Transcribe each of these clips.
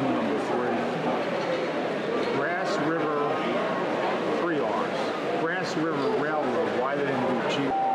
one, number three. Grass River 3Rs. Grass River Railroad. Why they didn't do G?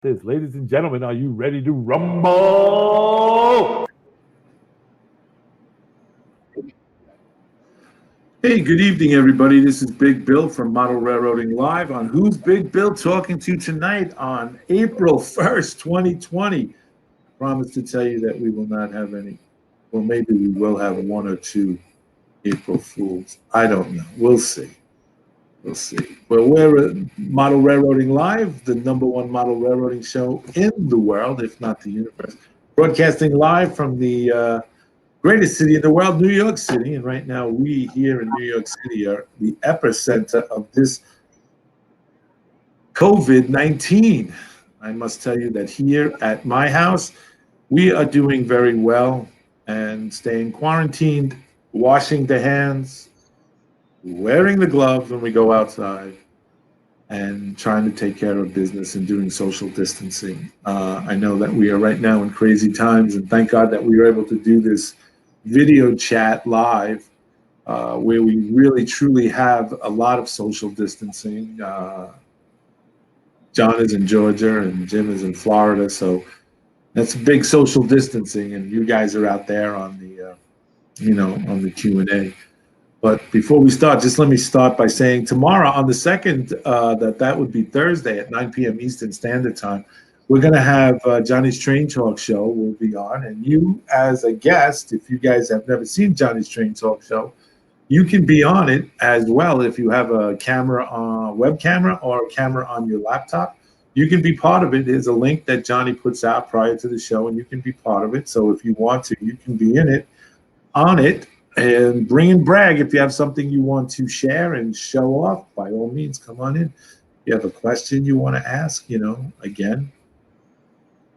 this. Ladies and gentlemen, are you ready to rumble? Hey, good evening, everybody. This is Big Bill from Model Railroading Live on Who's Big Bill talking to you tonight on April 1st, 2020. I promise to tell you that we will not have any, or maybe we will have one or two April Fools. I don't know. We'll see. We'll see. But we're at Model Railroading Live, the #1 model railroading show in the world, if not the universe. Broadcasting live from the greatest city in the world, New York City. And right now, we here in New York City are the epicenter of this COVID-19. I must tell you that here at my house, we are doing very well and staying quarantined, washing the hands, wearing the gloves when we go outside, and trying to take care of business and doing social distancing. I know that we are right now in crazy times, and thank God that we were able to do this video chat live, where we really truly have a lot of social distancing. John is in Georgia and Jim is in Florida, so that's big social distancing, and you guys are out there on the, on the Q&A. But before we start, just let me start by saying tomorrow on the 2nd, that would be Thursday at 9 p.m. Eastern Standard Time, we're going to have Johnny's Train Talk Show will be on. And you, as a guest, if you guys have never seen Johnny's Train Talk Show, you can be on it as well if you have a camera, web camera, or a camera on your laptop. You can be part of it. There's a link that Johnny puts out prior to the show, and you can be part of it. So if you want to, you can be in it, on it, and bring and brag. If you have something you want to share and show off, by all means, come on in. If you have a question you want to ask, again,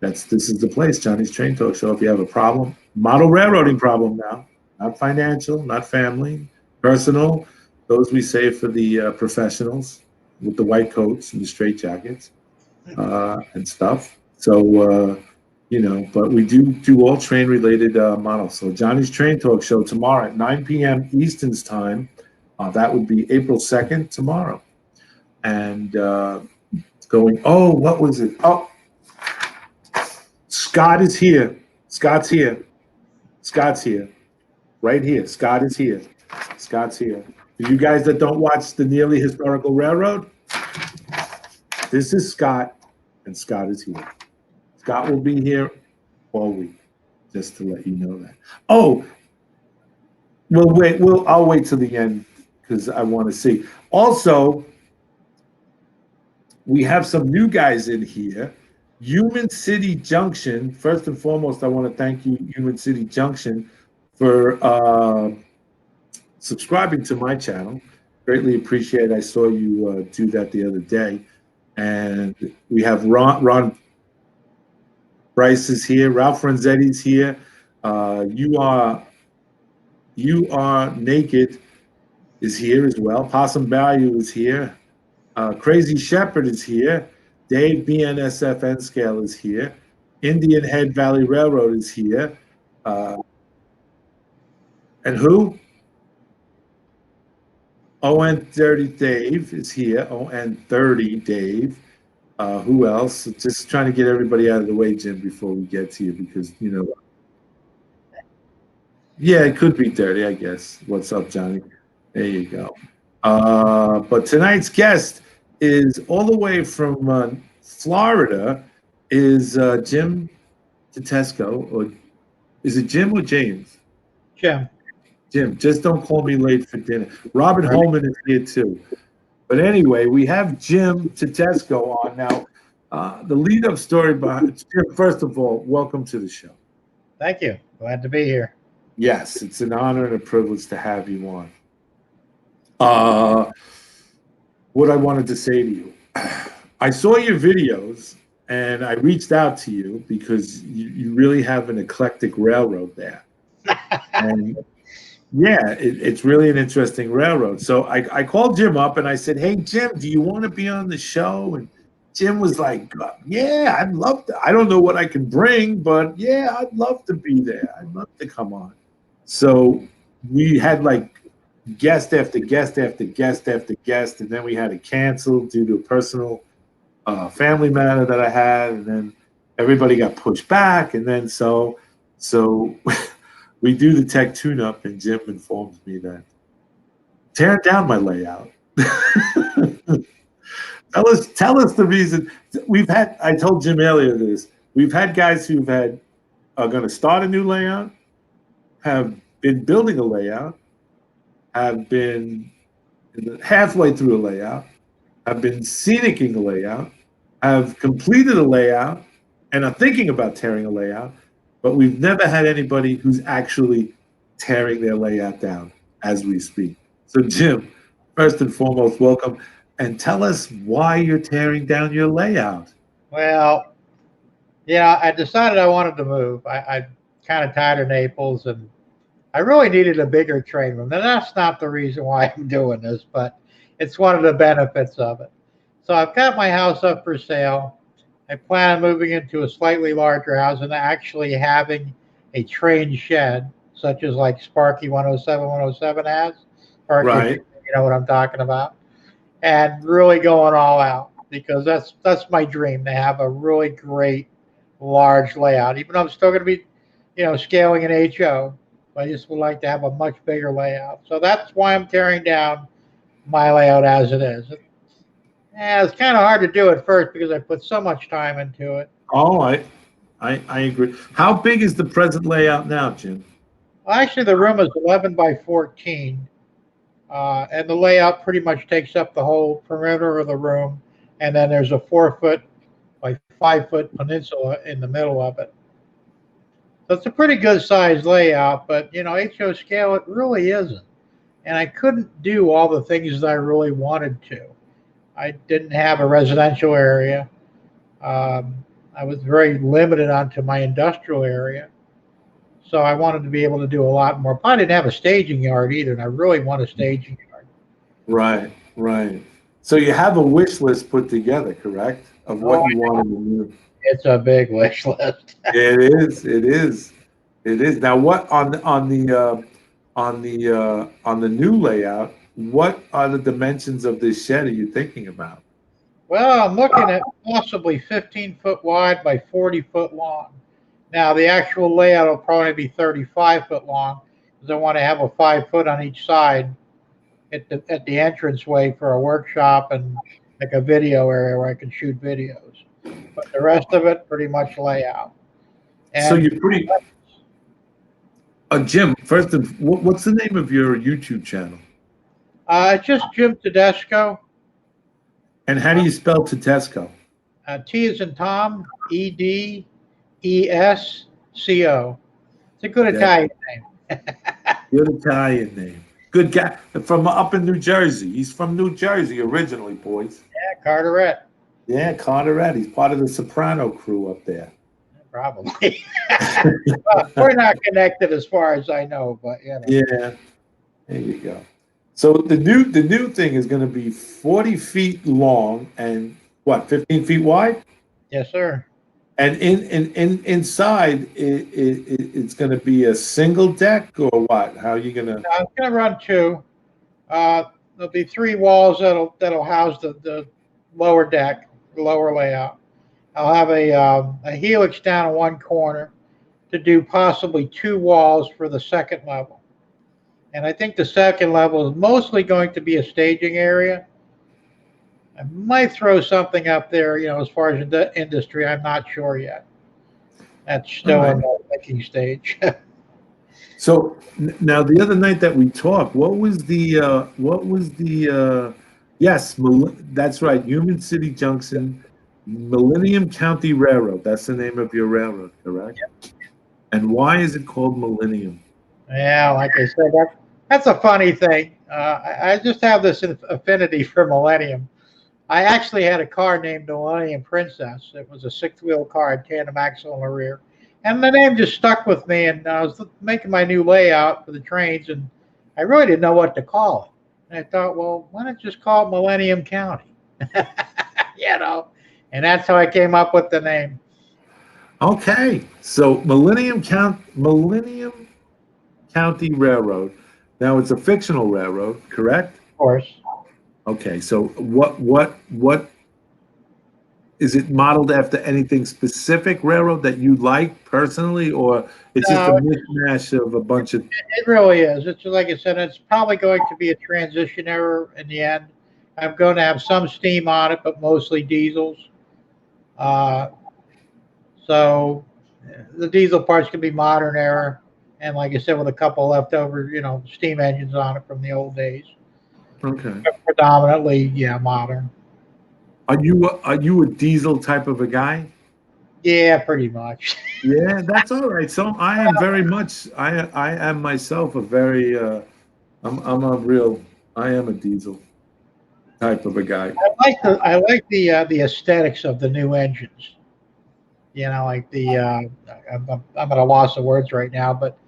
this is the place, Johnny's Train Talk Show. If you have a problem, model railroading problem now, not financial, not family, personal, those we save for the professionals with the white coats and the straight jackets and stuff. So, but we do all train-related models. So Johnny's Train Talk Show tomorrow at 9 p.m. Eastern Time. That would be April 2nd, tomorrow. And what was it? Oh, Scott is here. Scott's here. Scott's here. Right here. Scott is here. Scott's here. For you guys that don't watch the Nearly Historical Railroad, this is Scott, and Scott is here. Scott will be here all week, just to let you know that. Oh, I'll wait till the end because I want to see. Also, we have some new guys in here. Human City Junction. First and foremost, I want to thank you, Human City Junction, for subscribing to my channel. Greatly appreciate it. I saw you do that the other day. And we have Ron Bryce is here. Ralph Renzetti's here. You are Naked is here as well. Possum Value is here. Crazy Shepherd is here. Dave BNSF N Scale is here. Indian Head Valley Railroad is here. And who? ON30 Dave is here. ON30 Dave. Who else? Just trying to get everybody out of the way, Jim, before we get to you, because, yeah, it could be 30, I guess. What's up, Johnny? There you go. But tonight's guest is all the way from Florida, is Jim Tedesco, or is it Jim or James? Jim. Jim, just don't call me late for dinner. Robert Holman is here too. But anyway, we have Jim Tedesco on now. The lead-up story behind Jim, first of all, welcome to the show. Thank you. Glad to be here. Yes, it's an honor and a privilege to have you on. What I wanted to say to you, I saw your videos and I reached out to you because you really have an eclectic railroad there. And yeah, it's really an interesting railroad. So I called Jim up and I said, hey, Jim, do you want to be on the show? And Jim was like, yeah, I'd love to. I don't know what I can bring, but yeah, I'd love to be there. I'd love to come on. So we had like guest after guest after guest after guest, and then we had to cancel due to personal family matter that I had, and then everybody got pushed back, and then so we do the tech tune-up, and Jim informs me that tearing down my layout. Tell us the reason. We've had. I told Jim earlier this. We've had guys are going to start a new layout, have been building a layout, have been halfway through a layout, have been scenicking a layout, have completed a layout, and are thinking about tearing a layout, but we've never had anybody who's actually tearing their layout down as we speak. So, Jim, first and foremost, welcome, and tell us why you're tearing down your layout. Well, yeah, I decided I wanted to move. I kind of tired of Naples, and I really needed a bigger trade room. Now, that's not the reason why I'm doing this, but it's one of the benefits of it. So I've got my house up for sale. I plan on moving into a slightly larger house and actually having a train shed, such as like Sparky 107 has. Sparky, Right. you know what I'm talking about. And really going all out because that's my dream to have a really great large layout. Even though I'm still going to be, scaling an HO, I just would like to have a much bigger layout. So that's why I'm tearing down my layout as it is. Yeah, it's kind of hard to do at first because I put so much time into it. Oh, I agree. How big is the present layout now, Jim? Well, actually, the room is 11 by 14, and the layout pretty much takes up the whole perimeter of the room. And then there's a 4 foot by 5 foot peninsula in the middle of it. So it's a pretty good sized layout, but HO scale it really isn't. And I couldn't do all the things that I really wanted to. I didn't have a residential area. I was very limited onto my industrial area. So I wanted to be able to do a lot more. I didn't have a staging yard either, and I really want a staging yard. Right, right. So you have a wish list put together, correct? Of what you want to do. It's a big wish list. It is. It is. It is. Now, what on the new layout? What are the dimensions of this shed are you thinking about? Well, I'm looking at possibly 15 foot wide by 40 foot long. Now, the actual layout will probably be 35 foot long because I want to have a 5 foot on each side at the entranceway for a workshop and like a video area where I can shoot videos. But the rest of it, pretty much layout. So And you're pretty. Jim, first, what's the name of your YouTube channel? it's just Jim Tedesco. And how do you spell Tedesco? T is in Tom, Edesco. It's a good Italian name. Good Italian name. Good guy from up in New Jersey. He's from New Jersey originally, boys. Yeah, Carteret. Yeah, Carteret. He's part of the Soprano crew up there. Probably. Well, we're not connected as far as I know, but Yeah, there you go. So the new thing is going to be 40 feet long and what, 15 feet wide? Yes, sir. And inside it's going to be a single deck or what? How are you going to? I'm going to run two. There'll be three walls that'll house the lower deck, the lower layout. I'll have a helix down in one corner to do possibly two walls for the second level. And I think the second level is mostly going to be a staging area. I might throw something up there, as far as the industry. I'm not sure yet. That's still in the thinking stage. So now the other night that we talked, yes, that's right, Human City Junction, Millennium County Railroad. That's the name of your railroad, correct? Yep. And why is it called Millennium? Yeah, like I said, that's a funny thing. I just have this affinity for Millennium. I actually had a car named the Millennium Princess. It was a six-wheel car, had tandem axle in the rear. And the name just stuck with me, and I was making my new layout for the trains, and I really didn't know what to call it. And I thought, well, why not just call it Millennium County? And that's how I came up with the name. Okay, so Millennium County Railroad. Now it's a fictional railroad, correct? Of course. Okay, so what is it modeled after anything specific railroad that you like personally, or it's just a No, mishmash of a bunch of? it really is. It's like I said, it's probably going to be a transition error in the end. I'm going to have some steam on it, but mostly diesels. Uh, so the diesel parts can be modern era, and like I said, with a couple leftover, steam engines on it from the old days. Okay. But predominantly, yeah, modern. Are you a diesel type of a guy? Yeah, pretty much. Yeah, that's all right. So I am very much. I am myself a very. I'm a real. I am a diesel type of a guy. I like the aesthetics of the new engines. Like I'm at a loss of words right now, but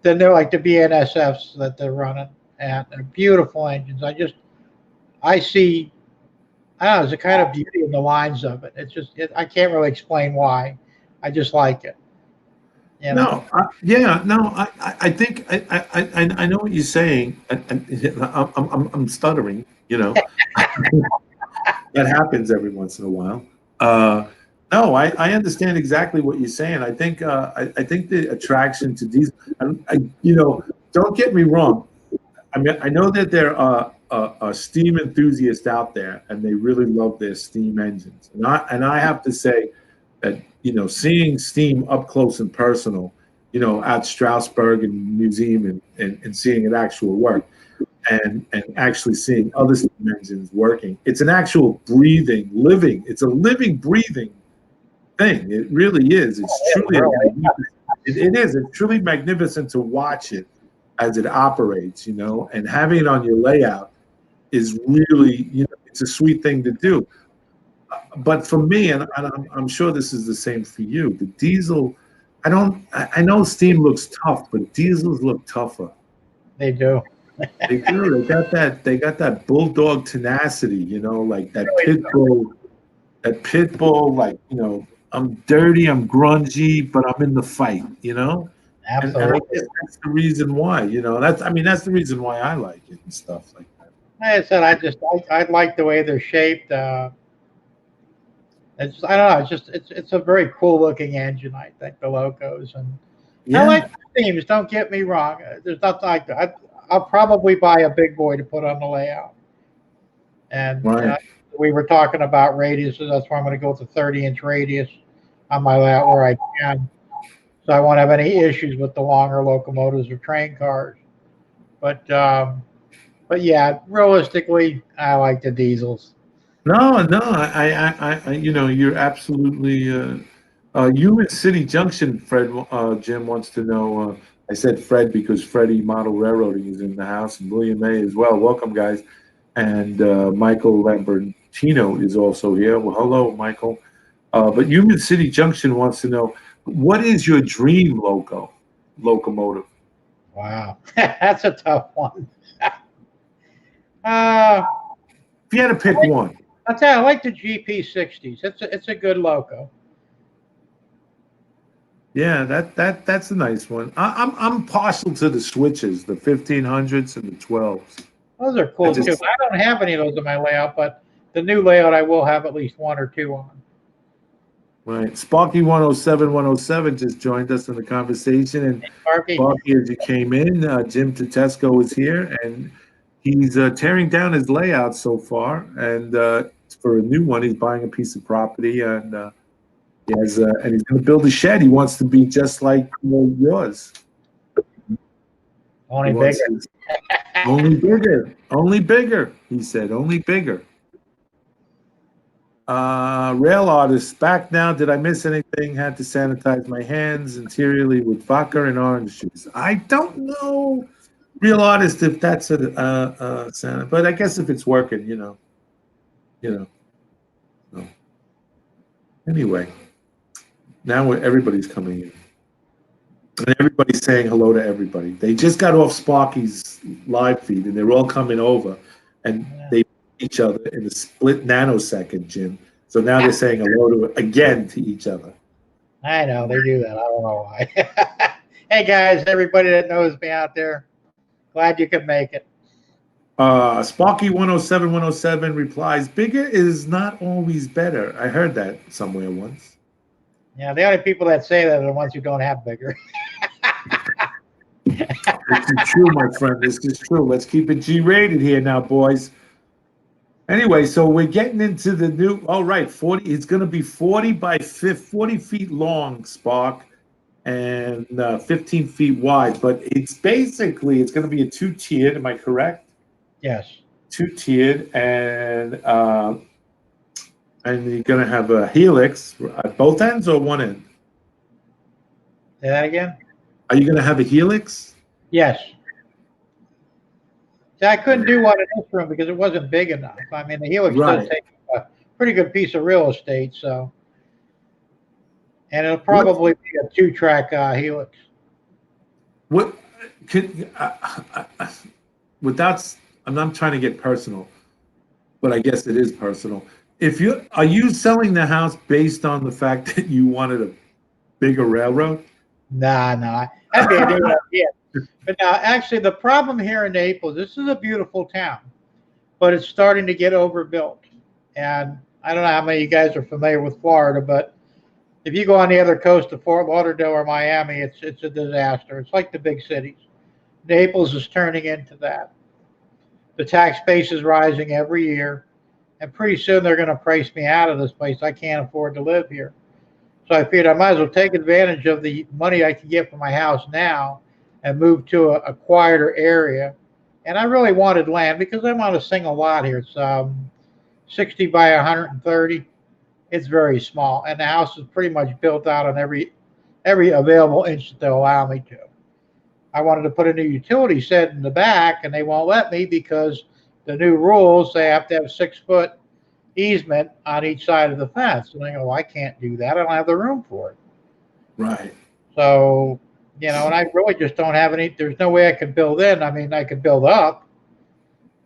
then they're like the BNSFs that they're running, and they're beautiful engines. I see. I don't know. There's a kind of beauty in the lines of it. It's just I can't really explain why. I just like it. You know. No, yeah, no, I think I know what you're saying. I'm stuttering. That happens every once in a while. Uh, no, I understand exactly what you're saying. I think the attraction to these, don't get me wrong. I mean, I know that there are steam enthusiasts out there, and they really love their steam engines. And I have to say that seeing steam up close and personal, at Strasbourg and Museum and seeing it actual work, and actually seeing other steam engines working, it's an actual breathing, living. It's a living, breathing thing. It really is. It's truly it is. It's truly magnificent to watch it as it operates, and having it on your layout is really, it's a sweet thing to do. But for me, and I'm sure this is the same for you, the diesel, I know steam looks tough, but diesels look tougher. They do. They do. They got that bulldog tenacity, like that pit bull, like, I'm dirty, I'm grungy, but I'm in the fight, And I guess Absolutely. that's the reason why, that's the reason why I like it and stuff like that. Like I said, I like the way they're shaped. I don't know. It's a very cool looking engine. I think the logos, and I Yeah, like the themes. Don't get me wrong. There's nothing like that. I'll probably buy a big boy to put on the layout. And right. we were talking about radiuses. That's why I'm going to go with a 30-inch radius on my layout where I can, so I won't have any issues with the longer locomotives or train cars. But but yeah, realistically, I like the diesels. No, no, you're absolutely. You in City Junction, Fred. Jim wants to know. I said Fred because Freddie Model Railroading is in the house, and William May as well. Welcome, guys. And Michael Lambertino is also here. Well, hello, Michael. But Human City Junction wants to know, what is your dream locomotive? Wow, that's a tough one. Uh, If you had to pick one. I'll tell you, I like the GP60s. It's a good loco. Yeah, that's a nice one. I'm partial to the switches, the 1500s and the 12s. Those are I cool too. just I don't have any of those in my layout, but the new layout I will have at least one or two on. Right. Sparky 107 just joined us in the conversation, and Sparky, Sparky, as you came in, Jim Tedesco is here, and he's tearing down his layout so far, and for a new one, he's buying a piece of property, and and he's going to build a shed. He wants to be just like yours. He only wants bigger. to, only bigger, only bigger. He said, only bigger. Rail artist back now. Did I miss anything? Had to sanitize my hands interiorly with vodka and orange juice. I don't know, real artist, if that's a but I guess if it's working, you know. So, anyway, now everybody's coming in, and everybody's saying hello to everybody. They just got off Sparky's live feed, and they're all coming over, and they meet each other in a split nanosecond, Jim. So now they're saying hello again to each other. I know they do that. I don't know why. Hey guys, everybody that knows me out there, glad you could make it. Sparky 107 replies, bigger is not always better. I heard that somewhere once. Yeah, the only people that say that are the ones who don't have bigger. This is true, my friend. This is true. Let's keep it G-rated here now, boys. Anyway, so we're getting into the new. All right, 40. It's going to be 40 by 40 feet long, Spark, and 15 feet wide. But it's going to be a two-tiered. Am I correct? Yes. Two-tiered, and you're going to have a helix at both ends or one end. Say that again? Are you going to have a helix? Yes. See, I couldn't do one in this room because it wasn't big enough. I mean, the helix does take a pretty good piece of real estate, so. And it'll probably be a two-track helix. What could without? I'm not trying to get personal, but I guess it is personal. Are you selling the house based on the fact that you wanted a bigger railroad? Nah, that'd be a new idea. But now, actually, the problem here in Naples, this is a beautiful town, but it's starting to get overbuilt. And I don't know how many of you guys are familiar with Florida, but if you go on the other coast of Fort Lauderdale or Miami, it's a disaster. It's like the big cities. Naples is turning into that. The tax base is rising every year, and pretty soon they're going to price me out of this place. I can't afford to live here. So I figured I might as well take advantage of the money I can get for my house now and move to a quieter area. And I really wanted land because I'm on a single lot here. It's 60 by 130. It's very small, and the house is pretty much built out on every available inch that they'll allow me to. I wanted to put a new utility shed in the back, and they won't let me because the new rules, they have to have 6-foot easement on each side of the fence. And I go, well, I can't do that. I don't have the room for it. Right. So, and I really just don't have any, there's no way I could build in. I mean, I could build up,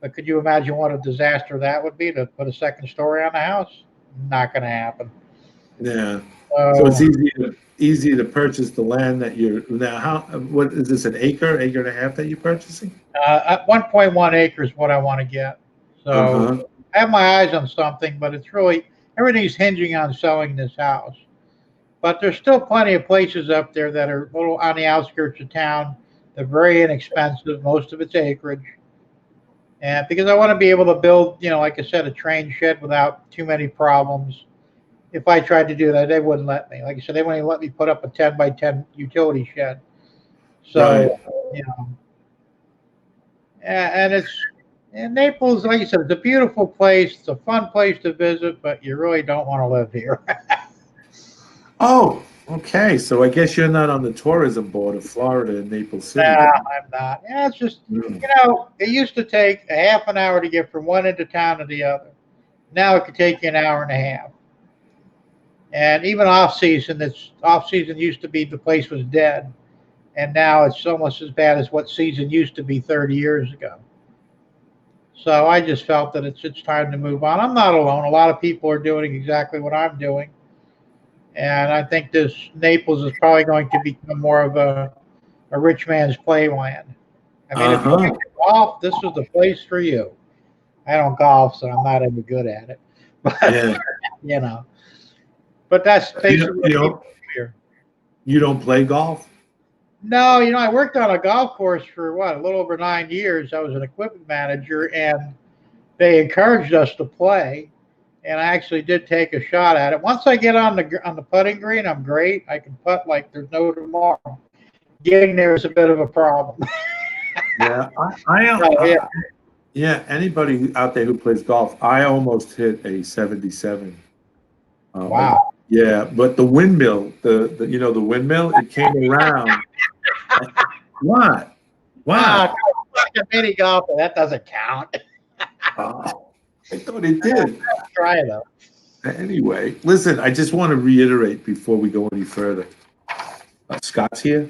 but could you imagine what a disaster that would be to put a second story on the house? Not going to happen. Yeah. So it's easy to purchase the land that you're now. What is this, an acre and a half that you're purchasing? 1.1 acres is what I want to get. So I have my eyes on something, but it's really, everything's hinging on selling this house. But there's still plenty of places up there that are a little on the outskirts of town. They're very inexpensive. Most of it's acreage. And because I want to be able to build, like I said, a train shed without too many problems. If I tried to do that, they wouldn't let me. Like I said, they wouldn't even let me put up a 10 by 10 utility shed. So, and Naples, like you said, it's a beautiful place. It's a fun place to visit, but you really don't want to live here. Oh, okay. So I guess you're not on the tourism board of Florida and Naples City. No, I'm not. Yeah, it's just, it used to take a half an hour to get from one end of town to the other. Now it could take you an hour and a half. And even off season used to be the place was dead. And now it's almost as bad as what season used to be 30 years ago. So I just felt that it's time to move on. I'm not alone. A lot of people are doing exactly what I'm doing. And I think this Naples is probably going to become more of a rich man's playland. I mean, if you like to golf, this is the place for you. I don't golf, so I'm not any good at it. But, but that's basically here. You don't play golf? No, I worked on a golf course for a little over 9 years. I was an equipment manager, and they encouraged us to play. And I actually did take a shot at it. Once I get on the putting green, I'm great. I can putt like there's no tomorrow. Getting there is a bit of a problem. Yeah, anybody out there who plays golf, I almost hit a 77. Wow. Yeah, but the windmill, the windmill, it came around. What? Wow. Like a mini golfer, that doesn't count. Oh, I thought it did. Try it though. Anyway, listen, I just want to reiterate before we go any further. Scott's here.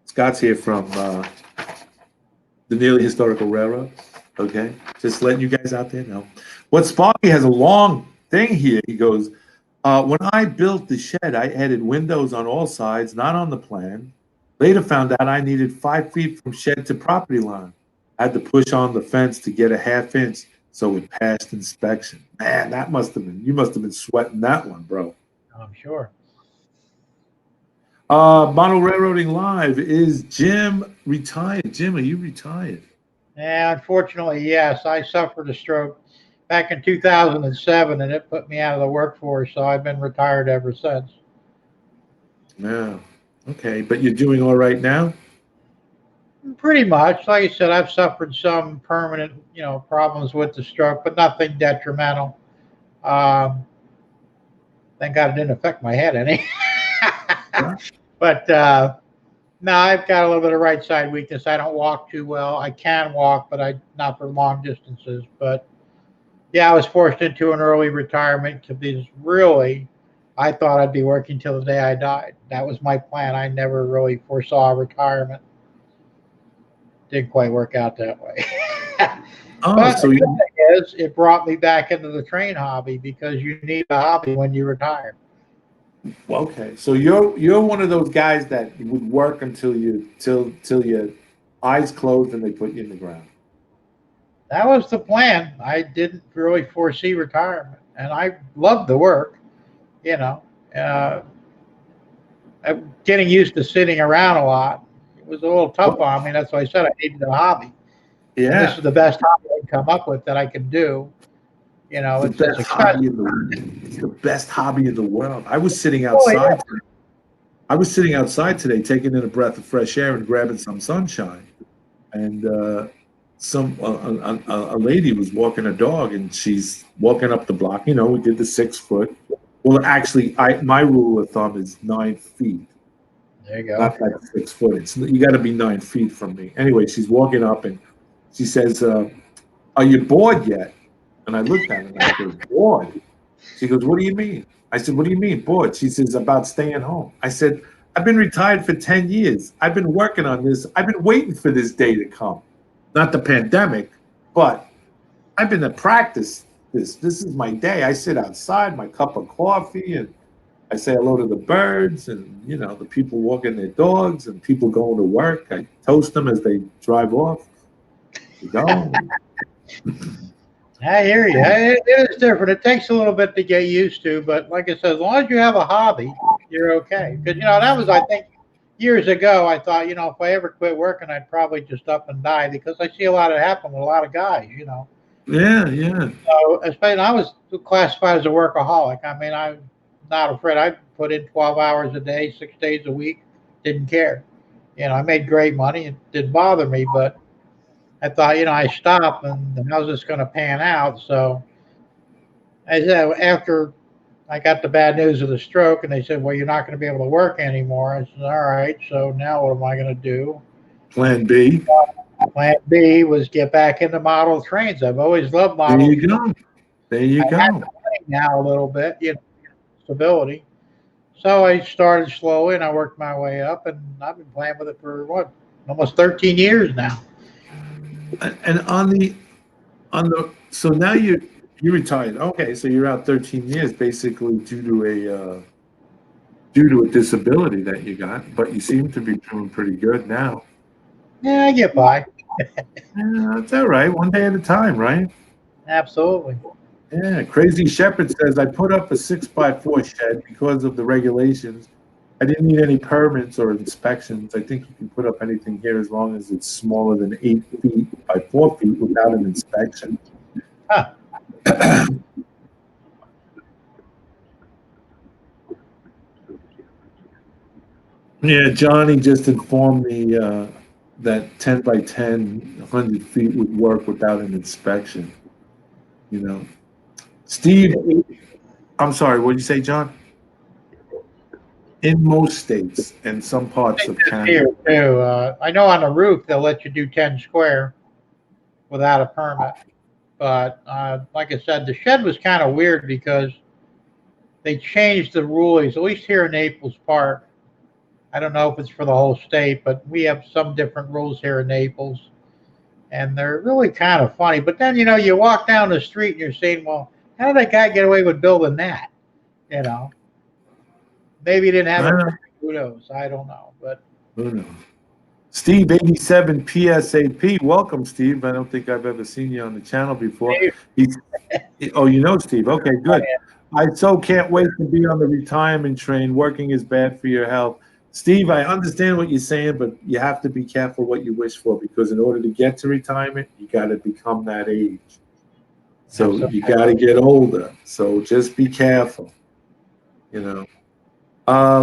Scott's here from the Nearly Historical Railroad. Okay, just letting you guys out there know. What Sparky has a long thing here. He goes, when I built the shed, I added windows on all sides, not on the plan. Later found out I needed 5 feet from shed to property line. I had to push on the fence to get a half inch so it passed inspection. Man, you must have been sweating that one, bro. I'm sure. Model Railroading Live, is Jim retired? Jim, are you retired? Yeah, unfortunately, yes. I suffered a stroke back in 2007, and it put me out of the workforce. So I've been retired ever since. Yeah. Okay, but you're doing all right now? Pretty much, like I said, I've suffered some permanent, problems with the stroke, but nothing detrimental. Um, thank God it didn't affect my head any. Yeah. But no, I've got a little bit of right side weakness. I don't walk too well. I can walk, but I not for long distances. But yeah, I was forced into an early retirement because really, I thought I'd be working till the day I died. That was my plan. I never really foresaw retirement. Didn't quite work out that way. Oh, But the so good you thing is, it brought me back into the train hobby because you need a hobby when you retire. okay. So you're one of those guys that would work until till your eyes closed and they put you in the ground. That was the plan. I didn't really foresee retirement, and I loved the work. You know, uh, I'm getting used to sitting around a lot. It was a little tough Well, on me. That's why I said I needed a hobby, and this yeah, is the best hobby I can come up with that I can do. it's the It's best expensive. hobby in the world. It's the best hobby in the world. I was sitting Oh yeah, outside. I was sitting outside today, taking in a breath of fresh air and grabbing some sunshine. And some a lady was walking a dog, and she's walking up the block. You know, we did the 6 foot. Well, actually, I my rule of thumb is 9 feet, there you go. not like 6 foot. It's you got to be 9 feet from me. Anyway, she's walking up, and she says, "Are you bored yet?" And I looked at her and I said, "Bored?" She goes, "What do you mean?" I said, "What do you mean bored?" She says, "About staying home." I said, "I've been retired for 10 years. I've been working on this. I've been waiting for this day to come. Not the pandemic, but I've been to practice this. This is my day. I sit outside, my cup of coffee, and I say hello to the birds and, the people walking their dogs and people going to work. I toast them as they drive off. You go. I hear you. It is different. It takes a little bit to get used to, but like I said, as long as you have a hobby, you're okay. Because that was, I think, years ago. I thought, if I ever quit working, I'd probably just up and die because I see a lot of it happen with a lot of guys. Yeah, yeah. So, especially I was classified as a workaholic. I mean, I'm not afraid. I put in 12 hours a day, 6 days a week. Didn't care. I made great money. It didn't bother me, but I thought, I stopped and how's this going to pan out? So I said, after I got the bad news of the stroke, and they said, well, you're not going to be able to work anymore. I said, all right. So now what am I going to do? Plan B. Plan B was get back into model trains. I've always loved There model you trains. go. There you I have go. the money now a little bit, stability. So I started slowly and I worked my way up, and I've been playing with it for what, almost 13 years now. And so now you retired. Okay, so you're out 13 years basically due to a disability that you got, but you seem to be doing pretty good now. Yeah, I get by. Yeah, that's all right. One day at a time, right? Absolutely. Yeah. Crazy Shepherd says I put up a 6x4 shed because of the regulations. I didn't need any permits or inspections. I think you can put up anything here as long as it's smaller than 8 feet by 4 feet without an inspection. Huh. Yeah, Johnny just informed me that 10 by 10, 100 feet would work without an inspection. You know, Steve, I'm sorry, what did you say, John? In most states and some parts of This here Canada. too. I know on the roof they'll let you do 10 square without a permit. But like I said, the shed was kind of weird because they changed the rulings, at least here in Naples Park. I don't know if it's for the whole state, but we have some different rules here in Naples. And they're really kind of funny. But then, you walk down the street and you're saying, well, how did that guy get away with building that? You know, maybe he didn't have a Uh, permit. Who knows? I don't know. But who knows? Steve 87 PSAP. Welcome, Steve. I don't think I've ever seen you on the channel before. He's, oh, you know Steve. Okay, good. I so can't wait to be on the retirement train. Working is bad for your health. Steve, I understand what you're saying, but you have to be careful what you wish for, because in order to get to retirement, you got to become that age. So you got to get older. So just be careful, you know.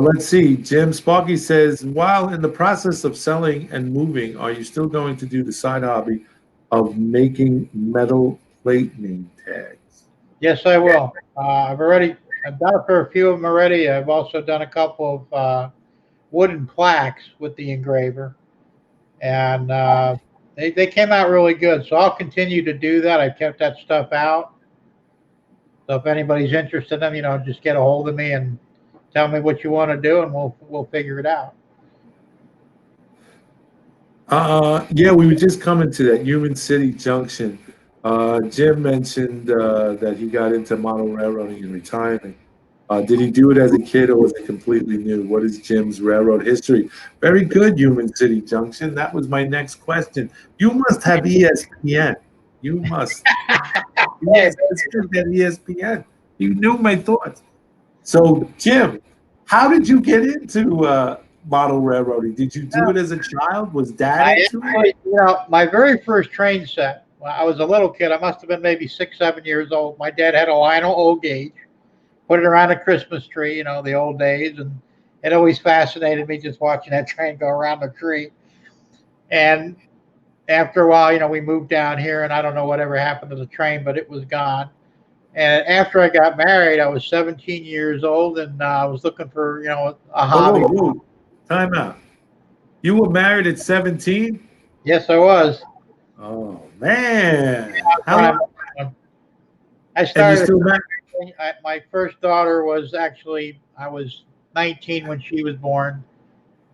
Let's see. Jim Sparky says, while in the process of selling and moving, are you still going to do the side hobby of making metal plate name tags? Yes, I will. I've done it for a few of them already. I've also done a couple of wooden plaques with the engraver, and they came out really good. So I'll continue to do that. I kept that stuff out. So if anybody's interested in them, just get a hold of me and tell me what you want to do, and we'll figure it out. Yeah, we were just coming to that Human City Junction. Jim mentioned that he got into model railroading in retirement. Did he do it as a kid, or was it completely new? What is Jim's railroad history? Very good, Human City Junction. That was my next question. You must have ESPN. You must. Yes, it's good that ESPN. You knew my thoughts. So, Jim, how did you get into model railroading? Did you do it as a child? Was dad into it? My very first train set, when I was a little kid, I must have been maybe 6, 7 years old. My dad had a Lionel O gauge, put it around a Christmas tree, the old days, and it always fascinated me just watching that train go around the tree. And after a while, we moved down here, and I don't know whatever happened to the train, but it was gone. And after I got married, I was 17 years old, and I was looking for, a hobby. Whoa. Time out. You were married at 17? Yes, I was. Oh, man. How long? I And you started. still married? My first daughter was I was 19 when she was born,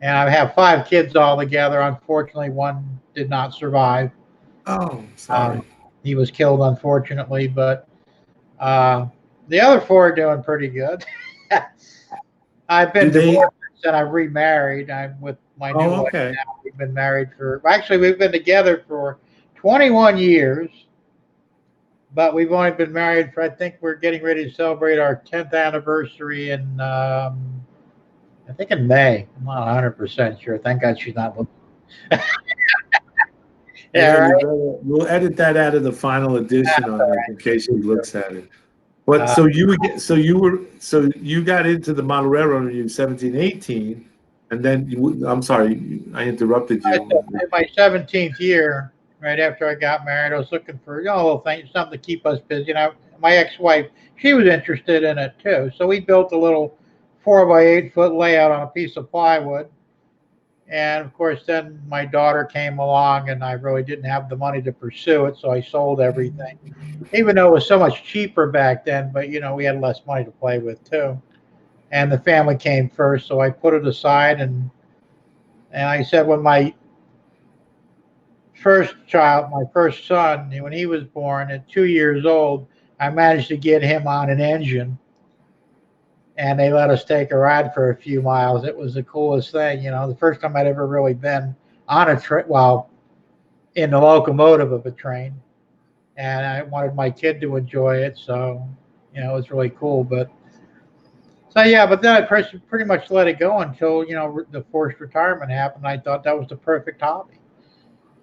and I have 5 kids altogether. Unfortunately, one did not survive. Oh, sorry. He was killed, unfortunately, but the other 4 are doing pretty good. I've been divorced and I remarried. I'm with my new wife now. We've been married we've been together for 21 years, but we've only been married for, I think we're getting ready to celebrate our 10th anniversary in, I think in May. I'm not 100% sure. Thank God she's not looking. Yeah, right. We'll edit that out of the final edition on this in case she looks at it. But so you got into the model railroad when you were 17, 18, and then I'm sorry, I interrupted you. In my 17th year, right after I got married, I was looking for a little thing, something to keep us busy. My ex-wife, she was interested in it too, so we built a little 4x8 foot layout on a piece of plywood. And of course, then my daughter came along, and I really didn't have the money to pursue it, so I sold everything. Even though it was so much cheaper back then, but we had less money to play with too. And the family came first, so I put it aside, and I said when my first child, my first son, when he was born at 2 years old, I managed to get him on an engine, and they let us take a ride for a few miles. It was the coolest thing, the first time I'd ever really been on a train, in the locomotive of a train. And I wanted my kid to enjoy it, so it was really cool. But then I pretty much let it go until the forced retirement happened. I thought that was the perfect hobby.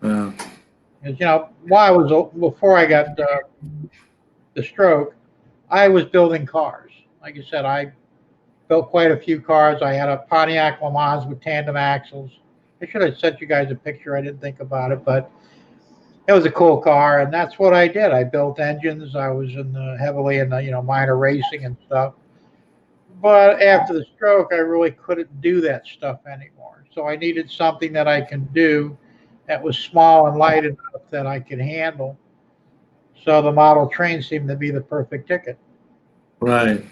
Because before I got the stroke, I was building cars. Like I said, I built quite a few cars. I had a Pontiac Le Mans with tandem axles. I should have sent you guys a picture. I didn't think about it, but it was a cool car, and that's what I did. I built engines. I was heavily in the minor racing and stuff. But after the stroke, I really couldn't do that stuff anymore. So I needed something that I can do that was small and light enough that I could handle. So the model train seemed to be the perfect ticket. Right.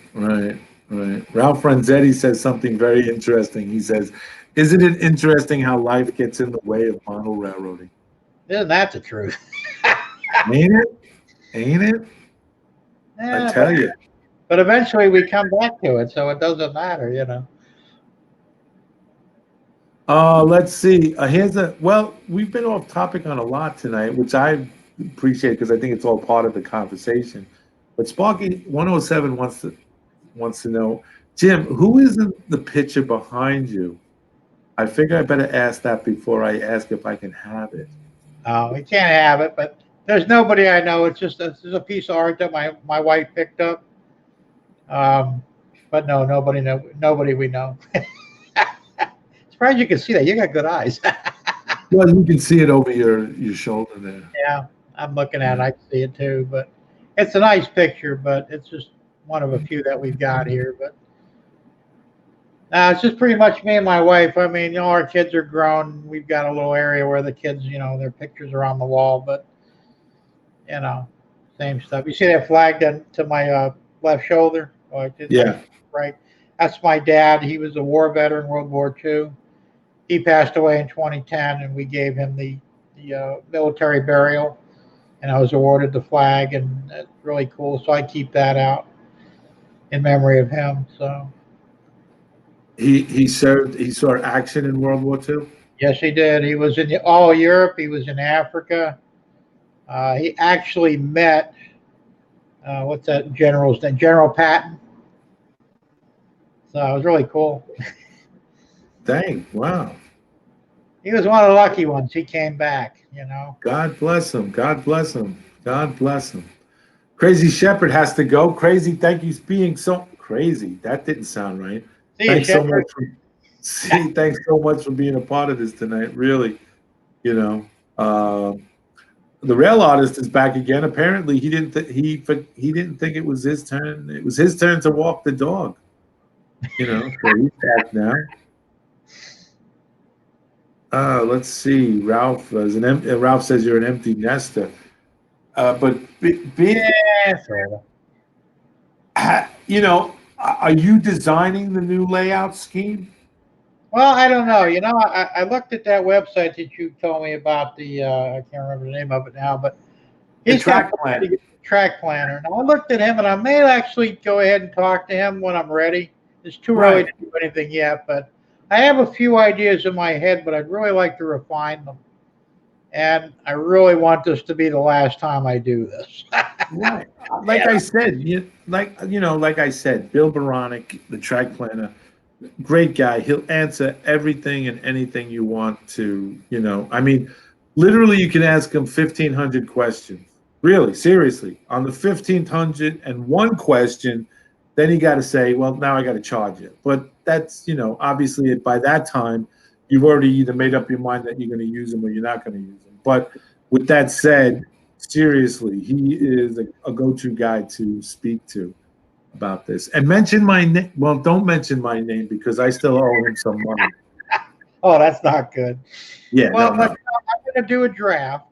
Ralph Franzetti says something very interesting. He says, "Isn't it interesting how life gets in the way of model railroading?" Isn't that the truth? Ain't it? Yeah, I tell you. But eventually we come back to it, so it doesn't matter. Let's see. We've been off topic on a lot tonight, which I appreciate because I think it's all part of the conversation. But Sparky 107 wants to know, Jim, who is the pitcher behind you? I figure I better ask that before I ask if I can have it. We can't have it, but there's nobody I know. It's just this is a piece of art that my wife picked up. But no, nobody we know. Surprised you can see that. You got good eyes. Well, you can see it over your shoulder there. Yeah, I'm looking at it. I can see it too, but it's a nice picture, but it's just one of a few that we've got here. But it's just pretty much me and my wife. I mean, our kids are grown. We've got a little area where the kids, their pictures are on the wall, but you know, same stuff. You see that flag to my left shoulder? Oh, I did Yeah. right. That's my dad. He was a war veteran, World War II. He passed away in 2010, and we gave him the military burial, and I was awarded the flag, and it's really cool. So I keep that out in memory of him. So He saw action in World War II. yes, he did. He was in all Europe. He was in Africa. He actually met what's that general's name? General Patton. So it was really cool. Dang! Wow. He was one of the lucky ones. He came back. God bless him. God bless him. God bless him. Crazy Shepherd has to go. Crazy, thank you for being so crazy. That didn't sound right. See you, Thanks so Shepherd. much. Thanks so much for being a part of this tonight. Really, the rail artist is back again. Apparently, he didn't think it was his turn. It was his turn to walk the dog. So he's back now. Let's see. Ralph Ralph says you're an empty nester. But are you designing the new layout scheme? Well, I don't know. I looked at that website that you told me about. I can't remember the name of it now, but The track planner. Track planner. Now I looked at him, and I may actually go ahead and talk to him when I'm ready. It's too early to do anything yet, but I have a few ideas in my head, but I'd really like to refine them. And I really want this to be the last time I do this. Right. Like I said, Bill Baronic, the track planner, great guy. He'll answer everything and anything you want to, I mean, literally you can ask him 1,500 questions. Really, seriously. On the 1,501 question, then you got to say, well, now I got to charge you. But that's, obviously by that time, you've already either made up your mind that you're going to use them or you're not going to use them. But with that said, seriously, he is a go-to guy to speak to about this. And mention my name. Well, don't mention my name because I still owe him some money. Oh, that's not good. Yeah. Well, no. I'm going to do a draft,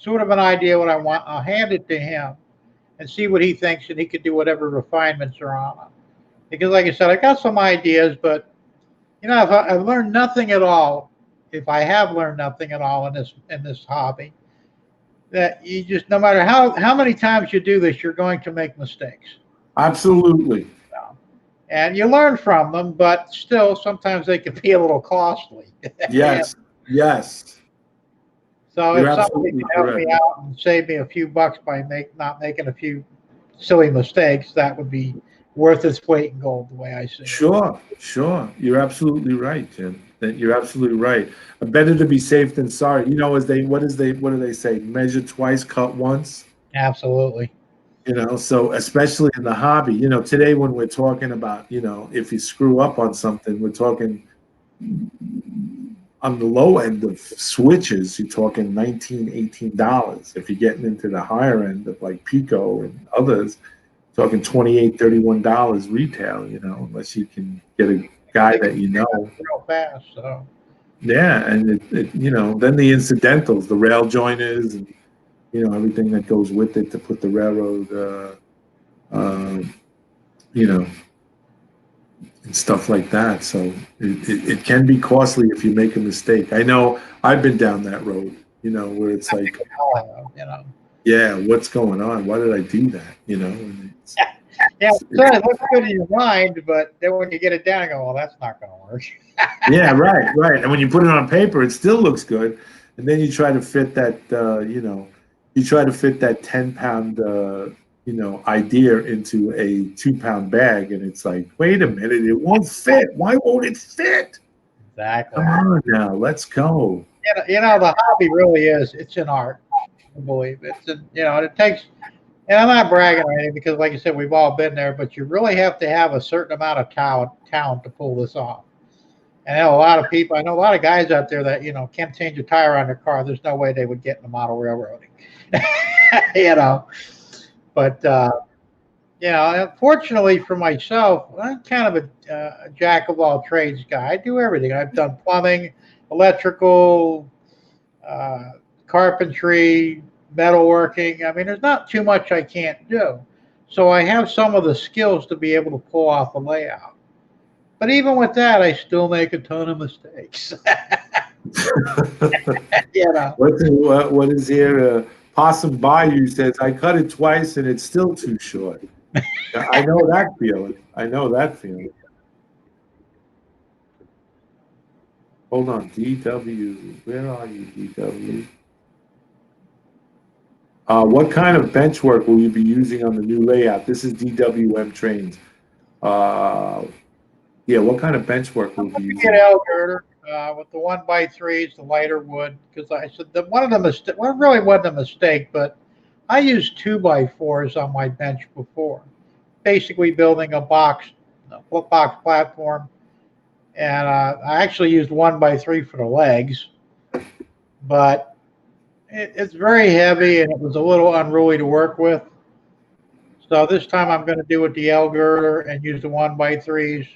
sort of an idea what I want. I'll hand it to him and see what he thinks, and he could do whatever refinements are on it. Because, like I said, I got some ideas, but if I've learned nothing at all, if I have learned nothing at all in this hobby, that you just, no matter how many times you do this, you're going to make mistakes. Absolutely. And you learn from them, but still, sometimes they can be a little costly. Yes. Yes. So You're if somebody can help me out and save me a few bucks by not making a few silly mistakes, that would be worth its weight in gold, the way I see it. Sure. You're absolutely right, Jim. You're absolutely right. Better to be safe than sorry. What do they say? Measure twice, cut once. Absolutely. So especially in the hobby, today when we're talking about, if you screw up on something, we're talking on the low end of switches, you're talking $19, $18. If you're getting into the higher end of like Pico and others, talking $28, $31 retail, unless you can get a guy that real fast. So yeah, and then the incidentals, the rail joiners, and everything that goes with it to put the railroad, and stuff like that. So it can be costly if you make a mistake. I know I've been down that road, where it's like, yeah, what's going on? Why did I do that? Yeah, so it looks good in your mind, but then when you get it down, you go, well, that's not going to work. Yeah, right, right. And when you put it on paper, it still looks good. And then you try to fit that, you try to fit that 10-pound, idea into a 2-pound bag. And it's like, wait a minute, it won't fit. Why won't it fit? Exactly. Come on now, let's go. The hobby really is, it's an art, I believe. And it takes, and I'm not bragging or anything because, like I said, we've all been there, but you really have to have a certain amount of talent to pull this off. And I know a lot of guys out there that, can't change a tire on their car. There's no way they would get in the model railroading, you know. But, unfortunately for myself, I'm kind of a jack of all trades guy. I do everything. I've done plumbing, electrical, uh, carpentry, metalworking. I mean, there's not too much I can't do. So I have some of the skills to be able to pull off a layout. But even with that, I still make a ton of mistakes. you know. What is here? Possum Bayou says, I cut it twice and it's still too short. I know that feeling. I know that feeling. Hold on, DW. Where are you, DW? What kind of bench work will you be using on the new layout? This is DWM trains. Uh, yeah, what kind of bench work will you be Get using? L girder with the 1x3s, the lighter wood, because I said that one of the mistake. Well, it really wasn't a mistake, but I used 2x4s on my bench before, basically building a box platform, and I actually used 1x3 for the legs, but it's very heavy and it was a little unruly to work with. So this time I'm going to do with the L girder and use the 1x3s.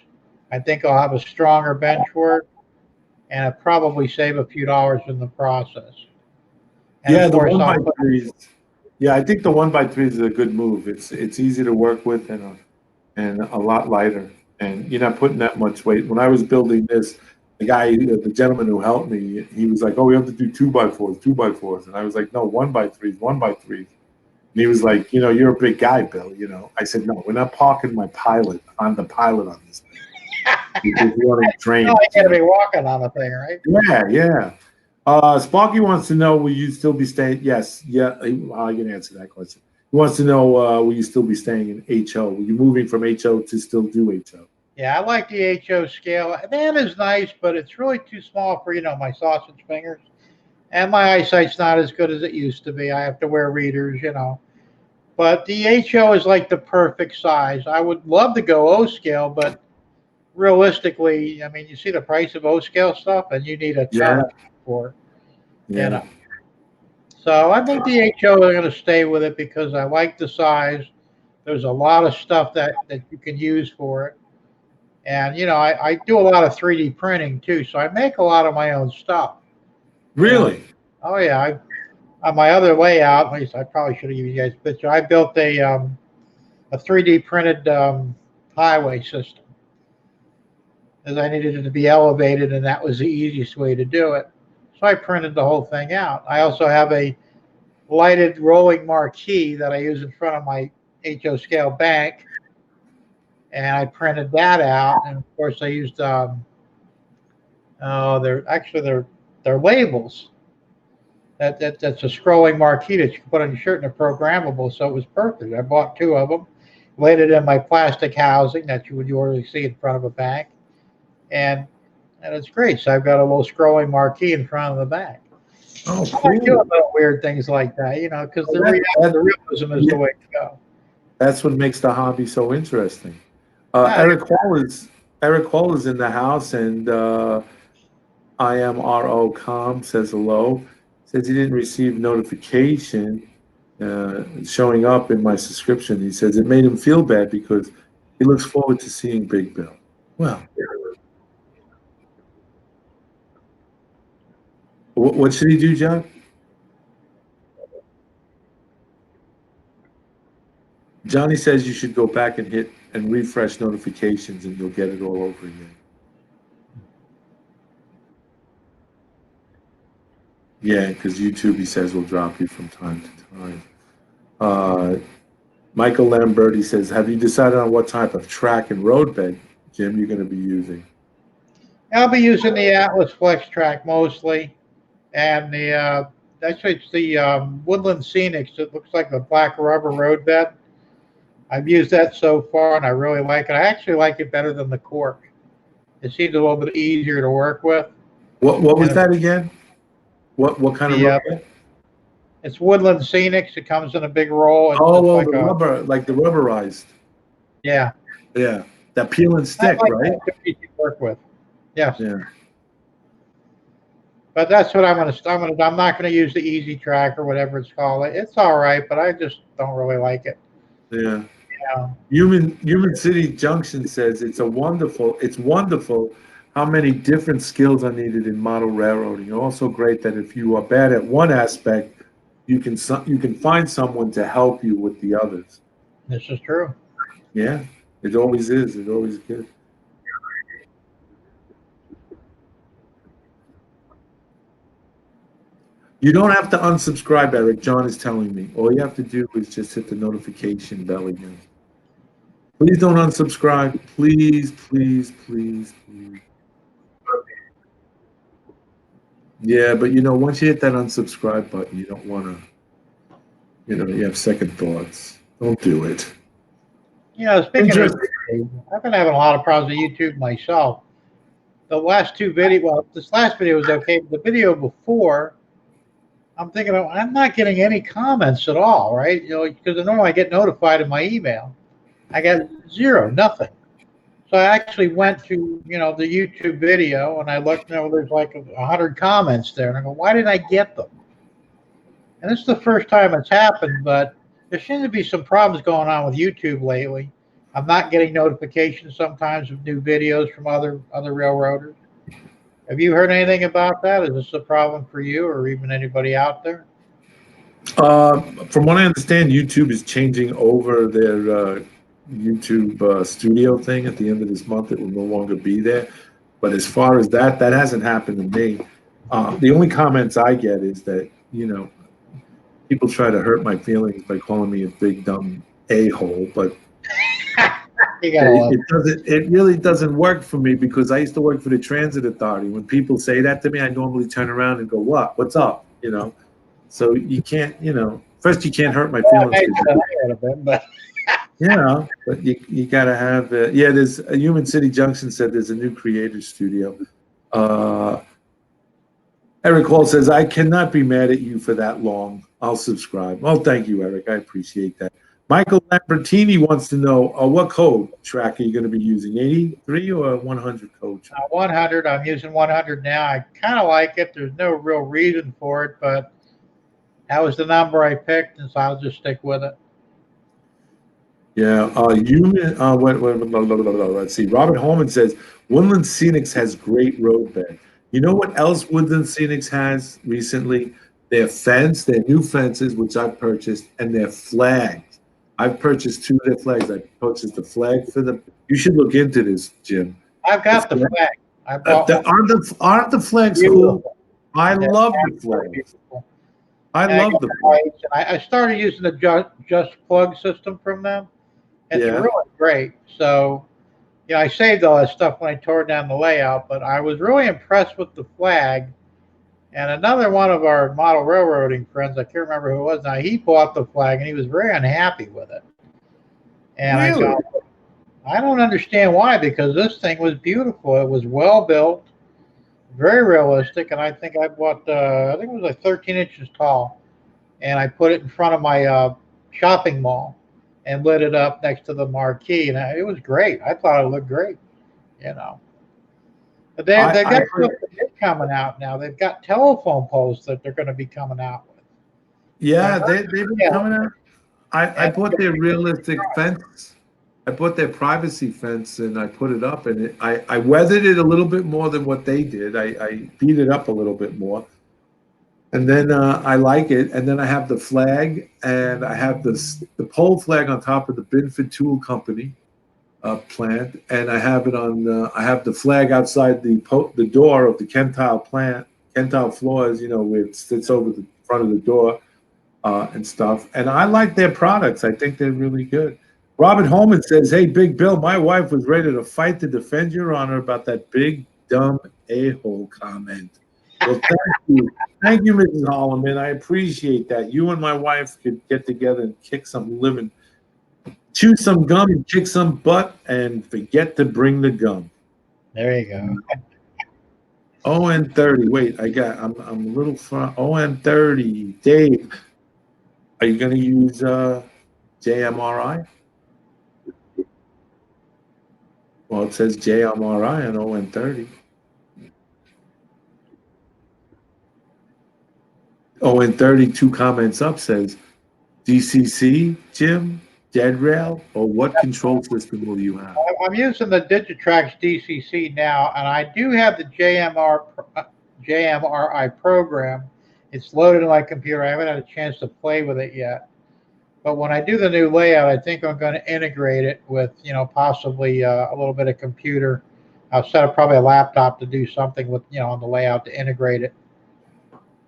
I think I'll have a stronger bench work and it probably save a few dollars in the process. And Yeah, of the course, one I'll by put threes. Yeah, I think the 1x3 is a good move. It's easy to work with and a lot lighter. And you're not putting that much weight. When I was building this, the gentleman who helped me, he was like, "Oh, we have to do 2x4s, 2x4s," and I was like, "No, 1x3s, 1x3s." And he was like, "You're a big guy, Bill." I said, "No, we're not parking my pilot on the pilot on this thing. We're just running I trains." got to be walking on the thing, right? Yeah, yeah. Sparky wants to know, will you still be staying? Yes, yeah. I can answer that question. He wants to know, will you still be staying in HO? Will you moving from HO to still do HO? Yeah, I like the HO scale. That is nice, but it's really too small for my sausage fingers. And my eyesight's not as good as it used to be. I have to wear readers. But the HO is like the perfect size. I would love to go O scale, but realistically, I mean, you see the price of O scale stuff, and you need a ton Yeah, of for it. You yeah. know, so I think the HO are going to stay with it because I like the size. There's a lot of stuff that you can use for it, and I do a lot of 3D printing too, so I make a lot of my own stuff. You know, Really? oh yeah, on my other layout, at least I probably should have given you guys a picture. I built a 3D printed highway system as I needed it to be elevated, and that was the easiest way to do it. So I printed the whole thing out. I also have a lighted rolling marquee that I use in front of my HO scale bank, and I printed that out. And of course, I used they're labels. That's a scrolling marquee that you can put on your shirt and they're programmable. So it was perfect. I bought two of them, laid it in my plastic housing that you would usually see in front of a bank, and and it's great. So I've got a little scrolling marquee in front of the bank. Oh, I like doing cool. little weird things like that, because Well, that, the realism is yeah, the way to go. that's what makes the hobby so interesting. Ah, Eric Hall is in the house, and IMRO.com says hello. Says he didn't receive notification showing up in my subscription. He says it made him feel bad because he looks forward to seeing Big Bill. Well, what should he do, John? Johnny says you should go back and hit and refresh notifications, and you'll get it all over again. Yeah, because YouTube, he says, will drop you from time to time. Uh, Michael Lamberti says, have you decided on what type of track and roadbed, Jim, you're going to be using? I'll be using the Atlas Flex track mostly, and the actually it's the Woodland Scenics. It looks like the black rubber roadbed. I've used that so far, and I really like it. I actually like it better than the cork. It seems a little bit easier to work with. What was And that again? What kind of the roadbed? it's Woodland Scenics. It comes in a big roll. It's Oh, just well, like the a rubber, like the rubberized. yeah. Yeah, that peel and I stick, like right? that. It's easy to work with. Yes, Yeah, but that's what I'm gonna. I'm not gonna use the Easy Track or whatever it's called. It's all right, but I just don't really like it. yeah. Yeah. Human City Junction says it's wonderful how many different skills are needed in model railroading. Also great that if you are bad at one aspect, you can find someone to help you with the others. This is true. Yeah, it always is. It always is. You don't have to unsubscribe, Eric. John is telling me. All you have to do is just hit the notification bell again. Please don't unsubscribe. Please, please, please, please. Yeah, but once you hit that unsubscribe button, you don't want to, you have second thoughts. Don't do it. Speaking of Interest. YouTube, I've been having a lot of problems with YouTube myself. The last two video, well, this last video was okay, but the video before, I'm thinking I'm not getting any comments at all, right? Because normally I get notified in my email. I got zero, nothing. So I actually went to, the YouTube video and I looked, there's like 100 comments there. And I go, why did I get them? And this is the first time it's happened, but there seems to be some problems going on with YouTube lately. I'm not getting notifications sometimes of new videos from other railroaders. Have you heard anything about that? Is this a problem for you or even anybody out there? From what I understand, YouTube is changing over their YouTube studio thing at the end of this month. It will no longer be there. But as far as that hasn't happened to me. The only comments I get is that, people try to hurt my feelings by calling me a big dumb a-hole, but You gotta love it really doesn't work for me because I used to work for the transit authority. When people say that to me, I normally turn around and go, what's up? So you can't, first you can't hurt my feelings. nicer than I would have been, but But you gotta have, there's a Human City Junction said there's a new creator studio. Eric Hall says, I cannot be mad at you for that long. I'll subscribe. Well, thank you, Eric. I appreciate that. Michael Lambertini wants to know what code track are you going to be using, 83 or 100 code track? 100. I'm using 100 now. I kind of like it. There's no real reason for it, but that was the number I picked, and so I'll just stick with it. Yeah, let's see. Robert Holman says Woodland Scenics has great roadbed. You know what else Woodland Scenics has recently? Their fence, their new fences, which I've purchased, and their flags. I've purchased 2 of their flags. I purchased the flag for them. You should look into this, Jim. I've got the flag. I bought one. Aren't the flags cool? I love the flags. I love the flags. I started using the just plug system from them. It's Yeah. really great. So, I saved all that stuff when I tore down the layout, but I was really impressed with the flag. And another one of our model railroading friends, I can't remember who it was now, he bought the flag and he was very unhappy with it. And Really? I don't understand why, because this thing was beautiful. It was well built, very realistic, and I think I bought, I think it was like 13 inches tall. And I put it in front of my shopping mall and lit it up next to the marquee. And it was great. I thought it looked great, But they've got stuff coming out now. They've got telephone poles that they're going to be coming out with. Yeah, they've been coming out. I bought their realistic fence. I bought their privacy fence and I put it up, and I weathered it a little bit more than what they did. I beat it up a little bit more. And then I like it. And then I have the flag, and I have the pole flag on top of the Binford Tool Company plant, and I have it on. I have the flag outside the door of the Kentile plant, Kentile floors. Where it sits over the front of the door. and stuff. And I like their products. I think they're really good. Robert Holman says, "Hey, Big Bill, my wife was ready to fight to defend your honor about that big dumb a-hole comment." Well, thank you, Mrs. Holloman. I appreciate that. You and my wife could get together and kick some living, chew some gum and kick some butt, and forget to bring the gum. There you go. ON30. Wait, I'm a little far. ON30. Dave, are you going to use JMRI? Well, it says JMRI on ON30. ON30, 2 comments up says DCC, Jim, dead rail, or what control system will you have? I'm using the Digitrax DCC now, and I do have the JMRI program. It's loaded in my computer. I haven't had a chance to play with it yet. But when I do the new layout, I think I'm going to integrate it with, possibly a little bit of computer. I'll set up probably a laptop to do something with, on the layout to integrate it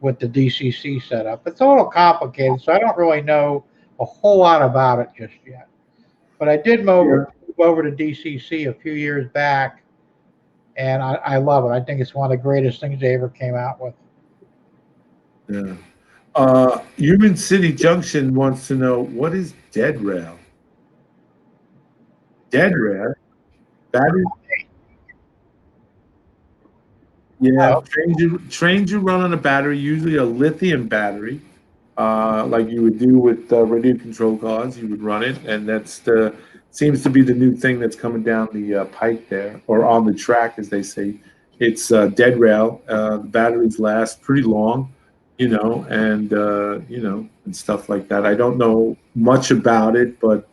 with the DCC setup. It's a little complicated, so I don't really know a whole lot about it just yet. But I did move over to DCC a few years back, and I love it. I think it's one of the greatest things they ever came out with. Yeah. Human City Junction wants to know, what is dead rail? Dead rail? Battery? Yeah, trains you run on a battery, usually a lithium battery, like you would do with radio control cars. You would run it, and seems to be the new thing that's coming down the pike there, or on the track, as they say. It's dead rail. The batteries last pretty long, and and stuff like that. I don't know much about it, but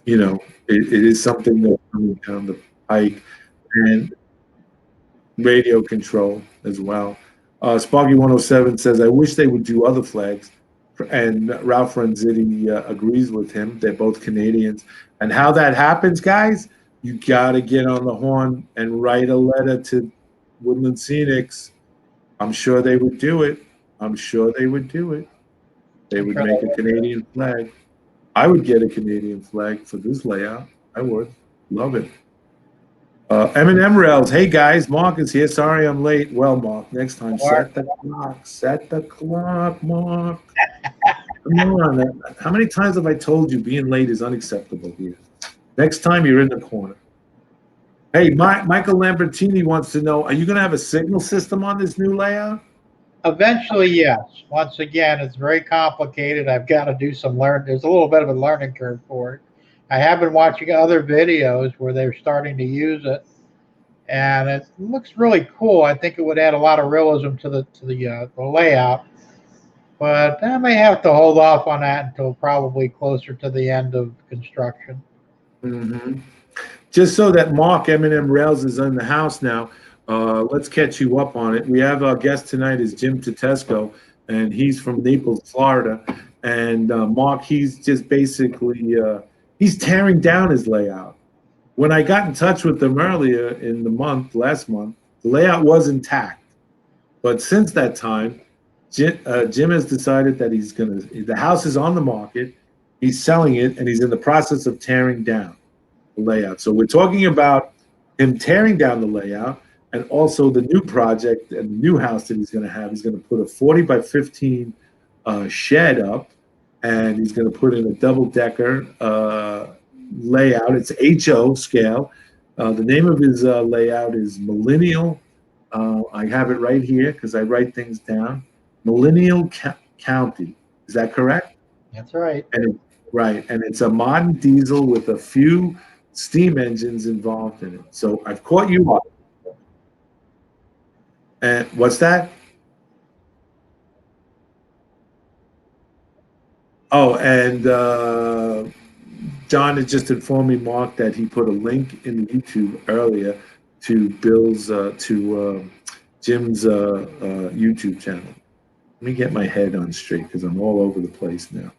it is something that's coming down the pike. And radio control as well. Sparky 107 says, "I wish they would do other flags," and Ralph Ranzitti agrees with him. They're both Canadians. And how that happens, guys, you got to get on the horn and write a letter to Woodland Scenics. I'm sure they would do it. They would make a Canadian flag. I would get a Canadian flag for this layout. I would. Love it. M&M Rails, hey guys, Mark is here. Sorry I'm late. Well, Mark, next time, set the clock. Set the clock, Mark. Come on. How many times have I told you being late is unacceptable here? Next time, you're in the corner. Hey, Michael Lambertini wants to know, are you going to have a signal system on this new layout? Eventually, yes. Once again, it's very complicated. I've got to do some There's a little bit of a learning curve for it. I have been watching other videos where they're starting to use it, and it looks really cool. I think it would add a lot of realism to the layout, but I may have to hold off on that until probably closer to the end of construction. Mm-hmm. Just so that Mark M&M Rails is in the house now, let's catch you up on it. We have our guest tonight is Jim Tedesco, and he's from Naples, Florida. And Mark, he's just basically he's tearing down his layout. When I got in touch with them earlier in last month, the layout was intact. But since that time, Jim has decided that the house is on the market, he's selling it, and he's in the process of tearing down the layout. So we're talking about him tearing down the layout, and also the new project and the new house that he's going to have. He's going to put a 40 by 15 shed up, and he's going to put in a double-decker layout. It's HO scale. The name of his layout is Millennial. I have it right here because I write things down. Millennial County. Is that correct? That's right. And it's a modern diesel with a few steam engines involved in it. So I've caught you up. And what's that? Oh, and John had just informed me, Mark, that he put a link in YouTube earlier to Jim's YouTube channel. Let me get my head on straight because I'm all over the place now.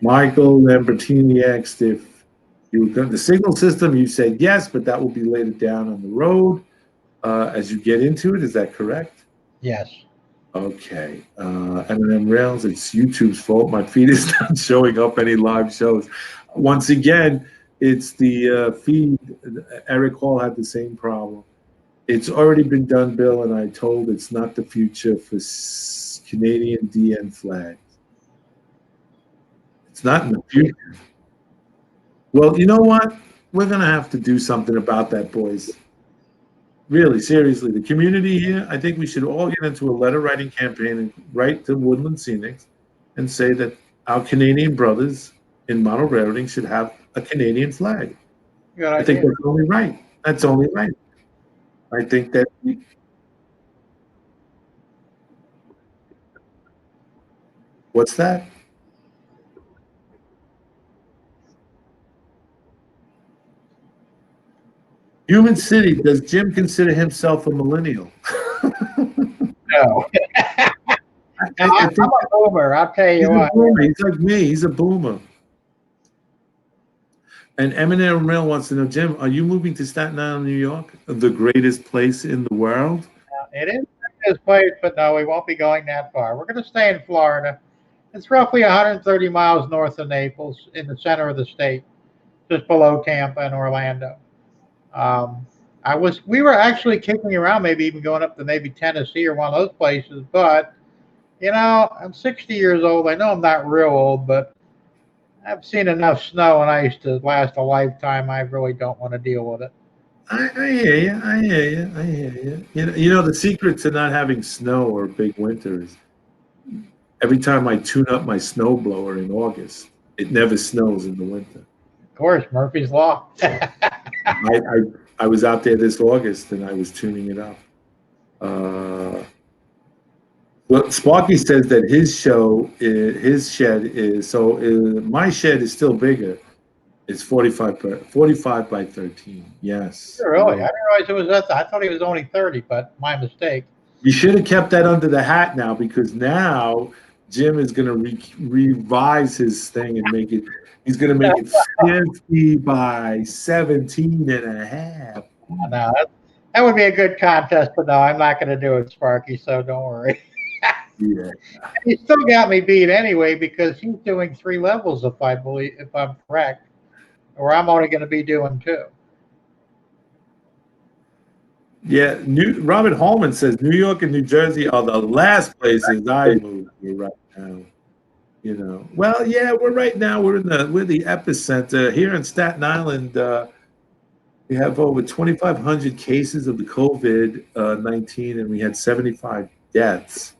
Michael Lambertini asked if you were the signal system. You said yes, but that will be later down on the road as you get into it. Is that correct? Yes. Okay. M&M Rails, it's YouTube's fault. My feed is not showing up any live shows. Once again, it's the feed. Eric Hall had the same problem. It's already been done, Bill, and I told it's not the future for Canadian DN flags. It's not in the future. Well, you know what? We're going to have to do something about that, boys. Really, seriously, the community here, I think we should all get into a letter writing campaign and write to Woodland Scenics and say that our Canadian brothers in model railroading should have a Canadian flag. Good I think idea. that's only right. That's only right. I think that what's that? Human City, does Jim consider himself a millennial? No. I I'm think a boomer. I'll tell he's you a what. boomer. He's like me. He's a boomer. And Eminem Rail wants to know, Jim, are you moving to Staten Island, New York, the greatest place in the world? It is this place, but no, we won't be going that far. We're going to stay in Florida. It's roughly 130 miles north of Naples, in the center of the state, just below Tampa and Orlando. Um, we were actually kicking around, maybe even going up to maybe Tennessee or one of those places. But I'm 60 years old. I know I'm not real old, but I've seen enough snow and ice to last a lifetime. I really don't want to deal with it. I hear you. I hear you. I hear you. The secret to not having snow or big winter is every time I tune up my snow blower in August, it never snows in the winter. Of course, Murphy's Law. I was out there this August and I was tuning it up. Well, Sparky says that his shed is my shed is still bigger. It's 45 by 13. Yes. Really? I didn't realize it was that. I thought he was only 30, but my mistake. You should have kept that under the hat now because now Jim is going to revise his thing and he's going to make it 50 by 17 and a half. No, that would be a good contest, but no, I'm not going to do it, Sparky, so don't worry. Yeah. He still got me beat anyway because he's doing 3 levels, if I'm correct, or I'm only going to be doing 2. Yeah, Robert Holman says New York and New Jersey are the last places I move to right now. Well, yeah, we're the epicenter here in Staten Island. We have over 2,500 cases of the COVID-19, and we had 75 deaths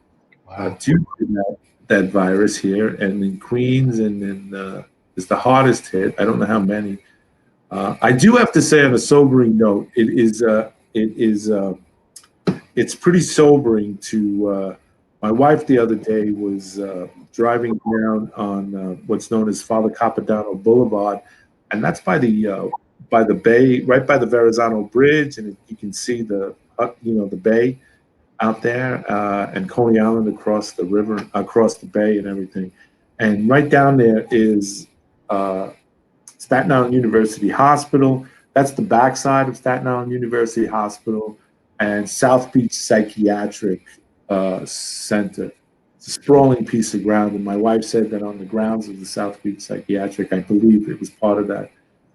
due to that virus here. And in Queens, is the hardest hit. I don't know how many. I do have to say, on a sobering note, it's pretty sobering to. My wife the other day was driving down on what's known as Father Capodanno Boulevard, and that's by the bay, right by the Verrazano Bridge, and you can see the bay out there, and Coney Island across the river, across the bay, and everything. And right down there is Staten Island University Hospital. That's the backside of Staten Island University Hospital and South Beach Psychiatric Center. It's a sprawling piece of ground, and my wife said that on the grounds of the South Beach Psychiatric, I believe it was part of that,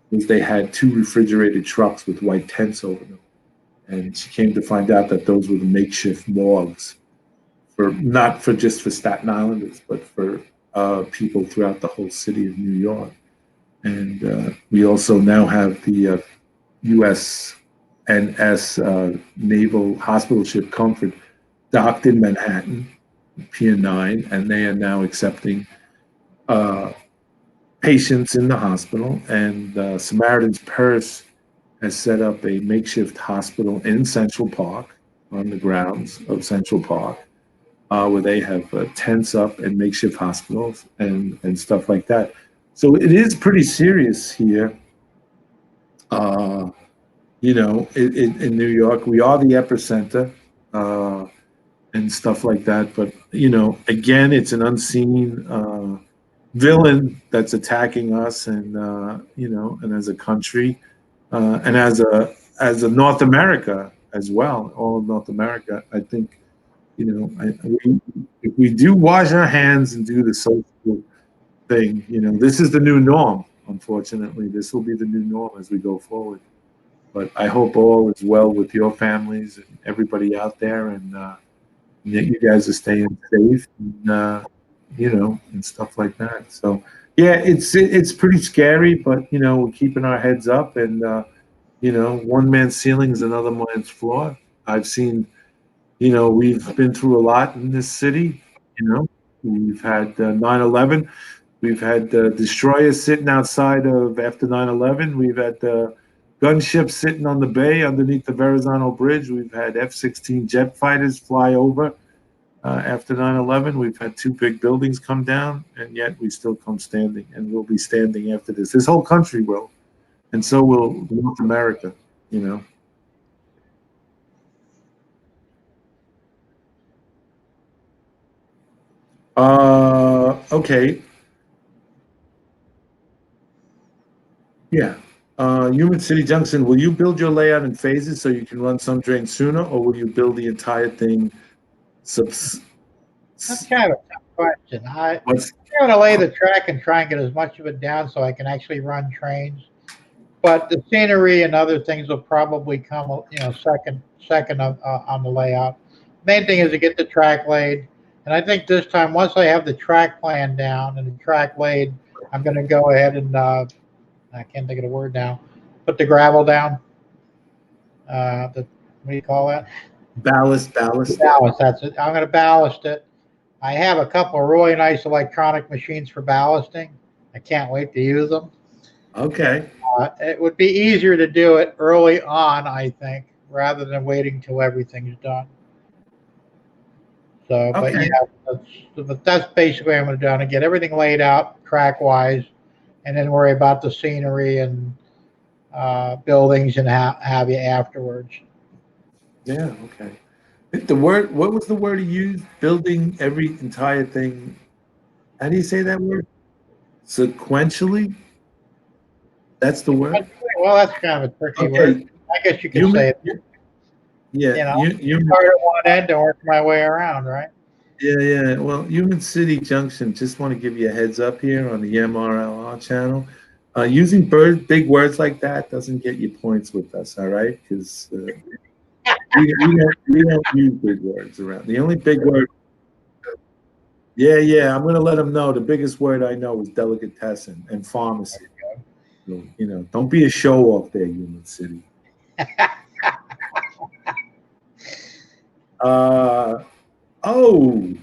was they had 2 refrigerated trucks with white tents over them. And she came to find out that those were the makeshift morgues, not just for Staten Islanders, but for people throughout the whole city of New York. And we also now have the USNS Naval Hospital Ship Comfort docked in Manhattan, Pier 9, and they are now accepting patients in the hospital. And Samaritan's Purse has set up a makeshift hospital in Central Park, on the grounds of Central Park, where they have tents up and makeshift hospitals and stuff like that. So it is pretty serious here. In New York, we are the epicenter and stuff like that. But again, it's an unseen villain that's attacking us, and and as a country, and as a North America as well, all of North America. I think you know, if we do wash our hands and do the social thing, you know, this is the new norm. Unfortunately, this will be the new norm as we go forward. But I hope all is well with your families and everybody out there, and that you guys are staying safe, and, you know, and stuff like that. So, yeah, it's pretty scary, but you know, we're keeping our heads up, and you know, one man's ceiling is another man's floor. I've seen, you know, we've been through a lot in this city. You know, we've had 9/11. We've had destroyers sitting outside of after 9/11. We've had gunships sitting on the bay underneath the Verrazano Bridge. We've had F-16 jet fighters fly over after 9/11. We've had two big buildings come down, and yet we still come standing, and we'll be standing after this. This whole country will, and so will North America, you know. Okay. Yeah. Human City Junction, will you build your layout in phases so you can run some drains sooner, or will you build the entire thing? Subs- That's kind of a tough question. what's I'm going to lay the track and try and get as much of it down so I can actually run trains. But the scenery and other things will probably come, second on the layout. Main thing is to get the track laid, and I think this time, once I have the track plan down and the track laid, I'm going to go ahead and I can't think of the word now. Put the gravel down. What do you call that? ballast? Ballast. That's it. I'm going to ballast it. I have a couple of really nice electronic machines for ballasting. I can't wait to use them. Okay. It would be easier to do it early on, I think, rather than waiting till everything's done. So, but Okay. yeah, that's basically what I'm going to do. I'm going to get everything laid out track wise, and then worry about the scenery and buildings and have you afterwards. Yeah. Okay. The word. What was the word he used? Building every entire thing. How do you say that word? Sequentially. That's the word. Well, that's kind of a tricky word. Okay. I guess you could say Human. it. Yeah. You know, Human. start at one end and work my way around, right? Yeah. Yeah. Well, Human City Junction. Just want to give you a heads up here on the MRLR channel. Using big words like that doesn't get you points with us. All right, because we don't use big words around. The only big word. Yeah, yeah. I'm gonna let them know. The biggest word I know is delicatessen and pharmacy. So, you know, don't be a show off there, Human City. Uh oh,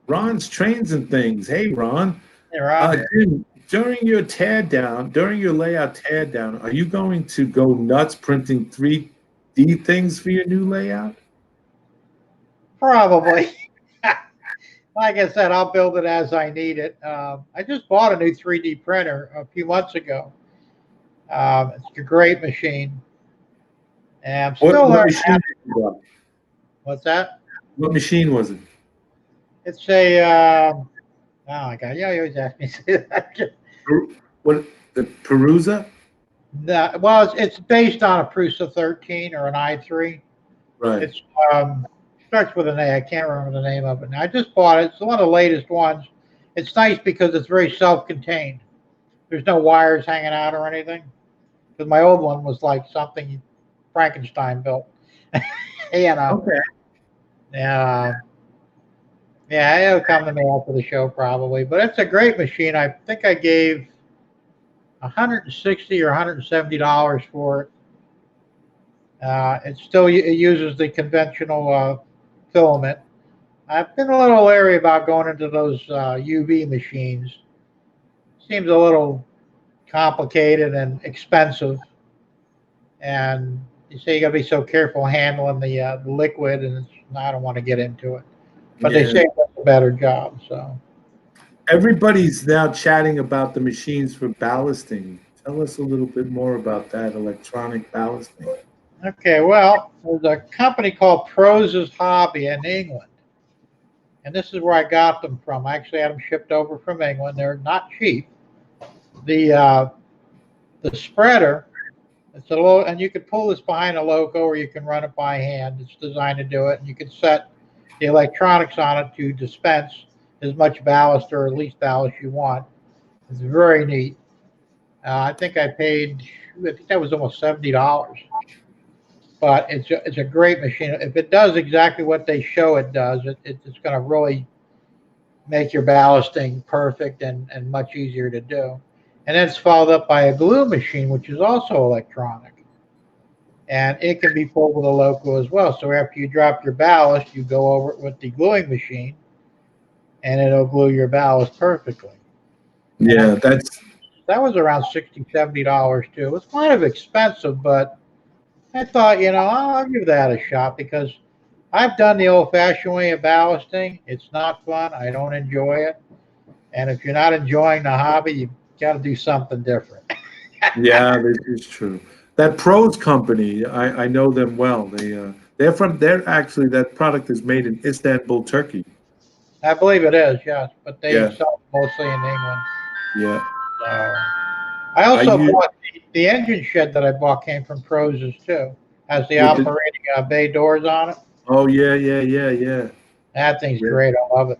Ron's trains and things. Hey, Ron. You're on. Jim, during your layout tear down, are you going to go nuts printing 3D things for your new layout? Probably. Like I said, I'll build it as I need it. I just bought a new 3D printer a few months ago. It's a great machine, and I'm What still what learning. machine? What's that? What machine was it? It's a. Oh my God! Yeah, you always ask me to say that. What the Perusa? Well, it's based on a Prusa 13 or an i3. Right. It's starts with an A. I can't remember the name of it now. I just bought it. It's one of the latest ones. It's nice because it's very self-contained. There's no wires hanging out or anything. Because my old one was like something Frankenstein built. you know. Okay. Yeah. Yeah, it'll come to me after the show probably. But it's a great machine. I think I gave 160 or $170 for it. It uses the conventional filament. I've been a little leery about going into those UV machines. Seems a little complicated and expensive, and you say you got to be so careful handling the liquid, and I don't want to get into it. But they Yeah. say it does a better job. So Everybody's now chatting about the machines for ballasting. Tell us a little bit more about that electronic ballasting. okay, well, there's a company called Prose's Hobby in England, and this is where I got them from. I actually had them shipped over from England. They're not cheap. The uh, the spreader, it's a and you can pull this behind a loco or you can run it by hand. It's designed to do it, and you can set the electronics on it to dispense as much ballast or least ballast you want. It's very neat. I think I paid, I think that was almost $70. But it's a great machine. If it does exactly what they show it does, it's going to really make your ballasting perfect and much easier to do. And then it's followed up by a glue machine, which is also electronic. And it can be pulled with a loco as well. So after you drop your ballast, you go over it with the gluing machine, and it'll glue your ballast perfectly. Yeah, That was around $60, $70 too. It was kind of expensive, but I thought, I'll give that a shot because I've done the old-fashioned way of ballasting. It's not fun. I don't enjoy it. And if you're not enjoying the hobby, you've got to do something different. yeah, this is true. That Pros company, I know them well. They're actually, that product is made in Istanbul, Turkey. I believe it is, yes, but they Yeah, sell mostly in England. yeah. So I I also use bought the engine shed that I bought came from Pros too. Has the with the, operating bay doors on it. oh yeah, yeah, yeah, yeah, That thing's yeah, great. I love it.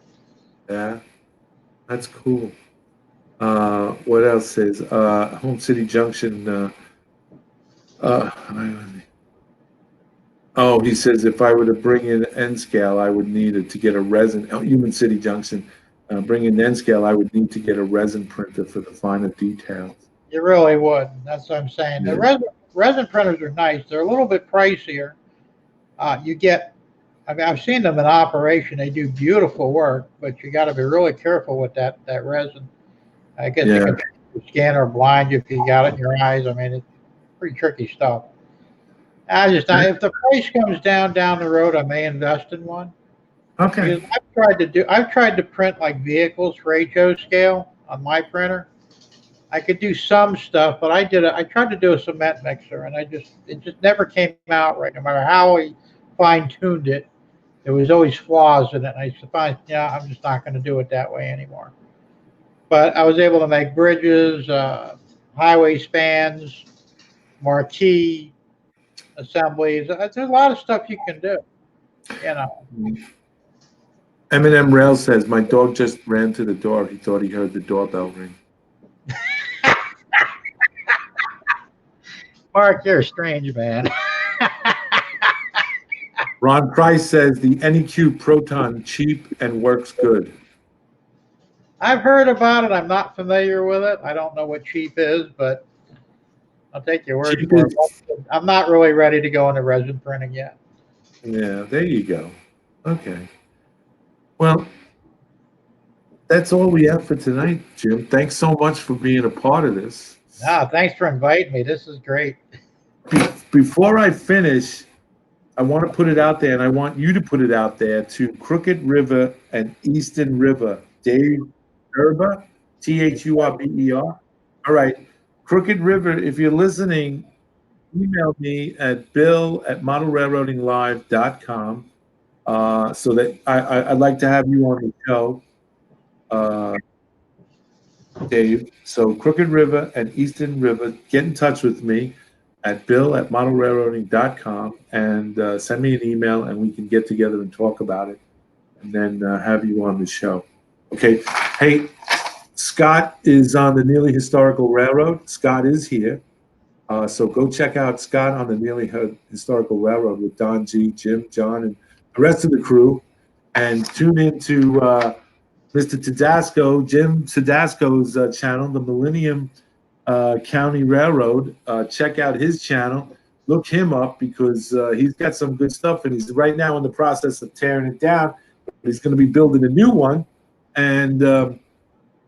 yeah. That's cool. What else is Home City Junction? Uh, oh, he says if I were to bring in N scale, I would need it to get a resin. Oh, Human City Junction. Bring in N scale, I would need to get a resin printer for the finer details. You really would. That's what I'm saying. The Yeah, resin printers are nice. They're a little bit pricier. You get, I mean, I've seen them in operation. They do beautiful work, but you got to be really careful with that resin. I guess it yeah, can make your scanner blind you if you got it in your eyes. I mean, it's pretty tricky stuff. If the price comes down the road, I may invest in one okay. because I've tried to print like vehicles for HO scale on my printer. I could do some stuff, but I tried to do a cement mixer, and it just never came out right. No matter how I fine tuned it, there was always flaws in it. And I used to find, I'm just not going to do it that way anymore. But I was able to make bridges, highway spans, marquee assemblies. There's a lot of stuff you can do. You know, Eminem Rail says my dog just ran to the door. He thought he heard the doorbell ring. Mark, you're a strange man. Ron Price says the NEQ Proton cheap and works good. I've heard about it. I'm not familiar with it. I don't know what cheap is, but I'll take your word Cheap for is, it. I'm not really ready to go into resin printing yet. yeah, there you go. Okay. Well, that's all we have for tonight, Jim. Thanks so much for being a part of this. Thanks for inviting me. This is great. Before I finish, I want to put it out there, and I want you to put it out there to Crooked River and Eastern River. Dave Thurber, Thurber. All right. Crooked River, if you're listening, email me at bill@modelrailroadinglive.com so that I'd like to have you on the show, Dave. So Crooked River and Eastern River, get in touch with me at bill@modelrailroading.com and send me an email, and we can get together and talk about it and then have you on the show. Okay. Hey, Scott is on the Nearly Historical Railroad. Scott is here. So go check out Scott on the Nearly Historical Railroad with Don G, Jim, John, and the rest of the crew. And tune into Mr. Tedesco, Jim Tedesco's channel, the Millennium County Railroad. Check out his channel. Look him up because he's got some good stuff, and he's right now in the process of tearing it down. He's going to be building a new one, and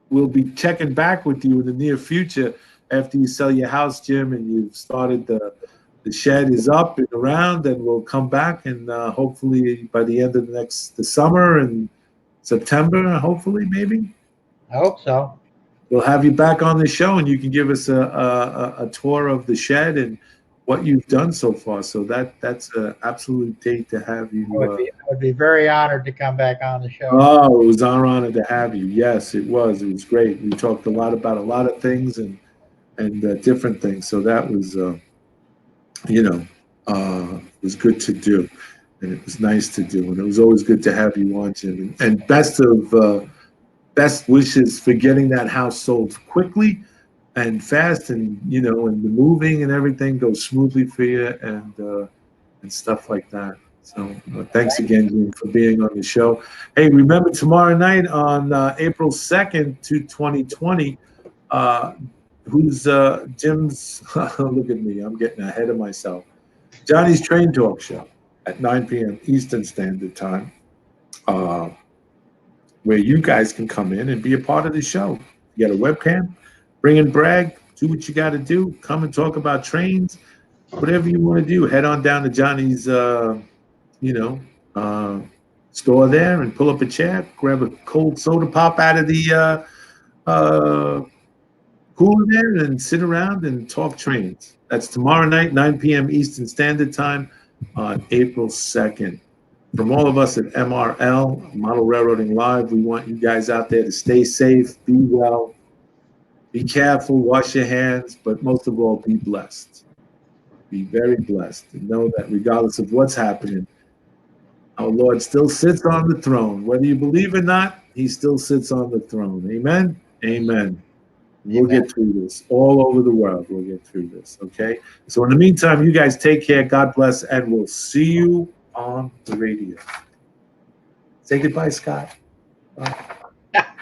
we'll be checking back with you in the near future after you sell your house, Jim, and you've started the shed is up and around, and we'll come back and hopefully by the end of the summer and September, hopefully, maybe. I hope so. We'll have you back on the show, and you can give us a tour of the shed and what you've done so far. So that's an absolute date to have you. I would be very honored to come back on the show. Oh, it was our honor to have you. Yes, it was. It was great. We talked a lot about a lot of things and different things. So that was, it was good to do. and it was nice to do. And it was always good to have you on, Jim. And best wishes for getting that house sold quickly and fast, and and the moving and everything goes smoothly for you, and stuff like that. So thanks again, Jim, for being on the show. Hey, remember tomorrow night on April 2nd to 2020, who's Jim's, look at me, I'm getting ahead of myself. Johnny's Train Talk Show at 9 p.m. Eastern Standard Time, where you guys can come in and be a part of the show. You got a webcam, bring and brag, do what you got to do, come and talk about trains, whatever you want to do. Head on down to Johnny's, store there and pull up a chair, grab a cold soda pop out of the cooler there, and sit around and talk trains. That's tomorrow night, 9 p.m. Eastern Standard Time on April 2nd. From all of us at MRL, Model Railroading Live, we want you guys out there to stay safe, be well, be careful, wash your hands, but most of all, be blessed. Be very blessed and know that regardless of what's happening, our Lord still sits on the throne. Whether you believe or not, he still sits on the throne. Amen? Amen. We'll get through this. All over the world, we'll get through this, okay? So in the meantime, you guys take care. God bless, and we'll see you on the radio. Say goodbye, Scott. Bye.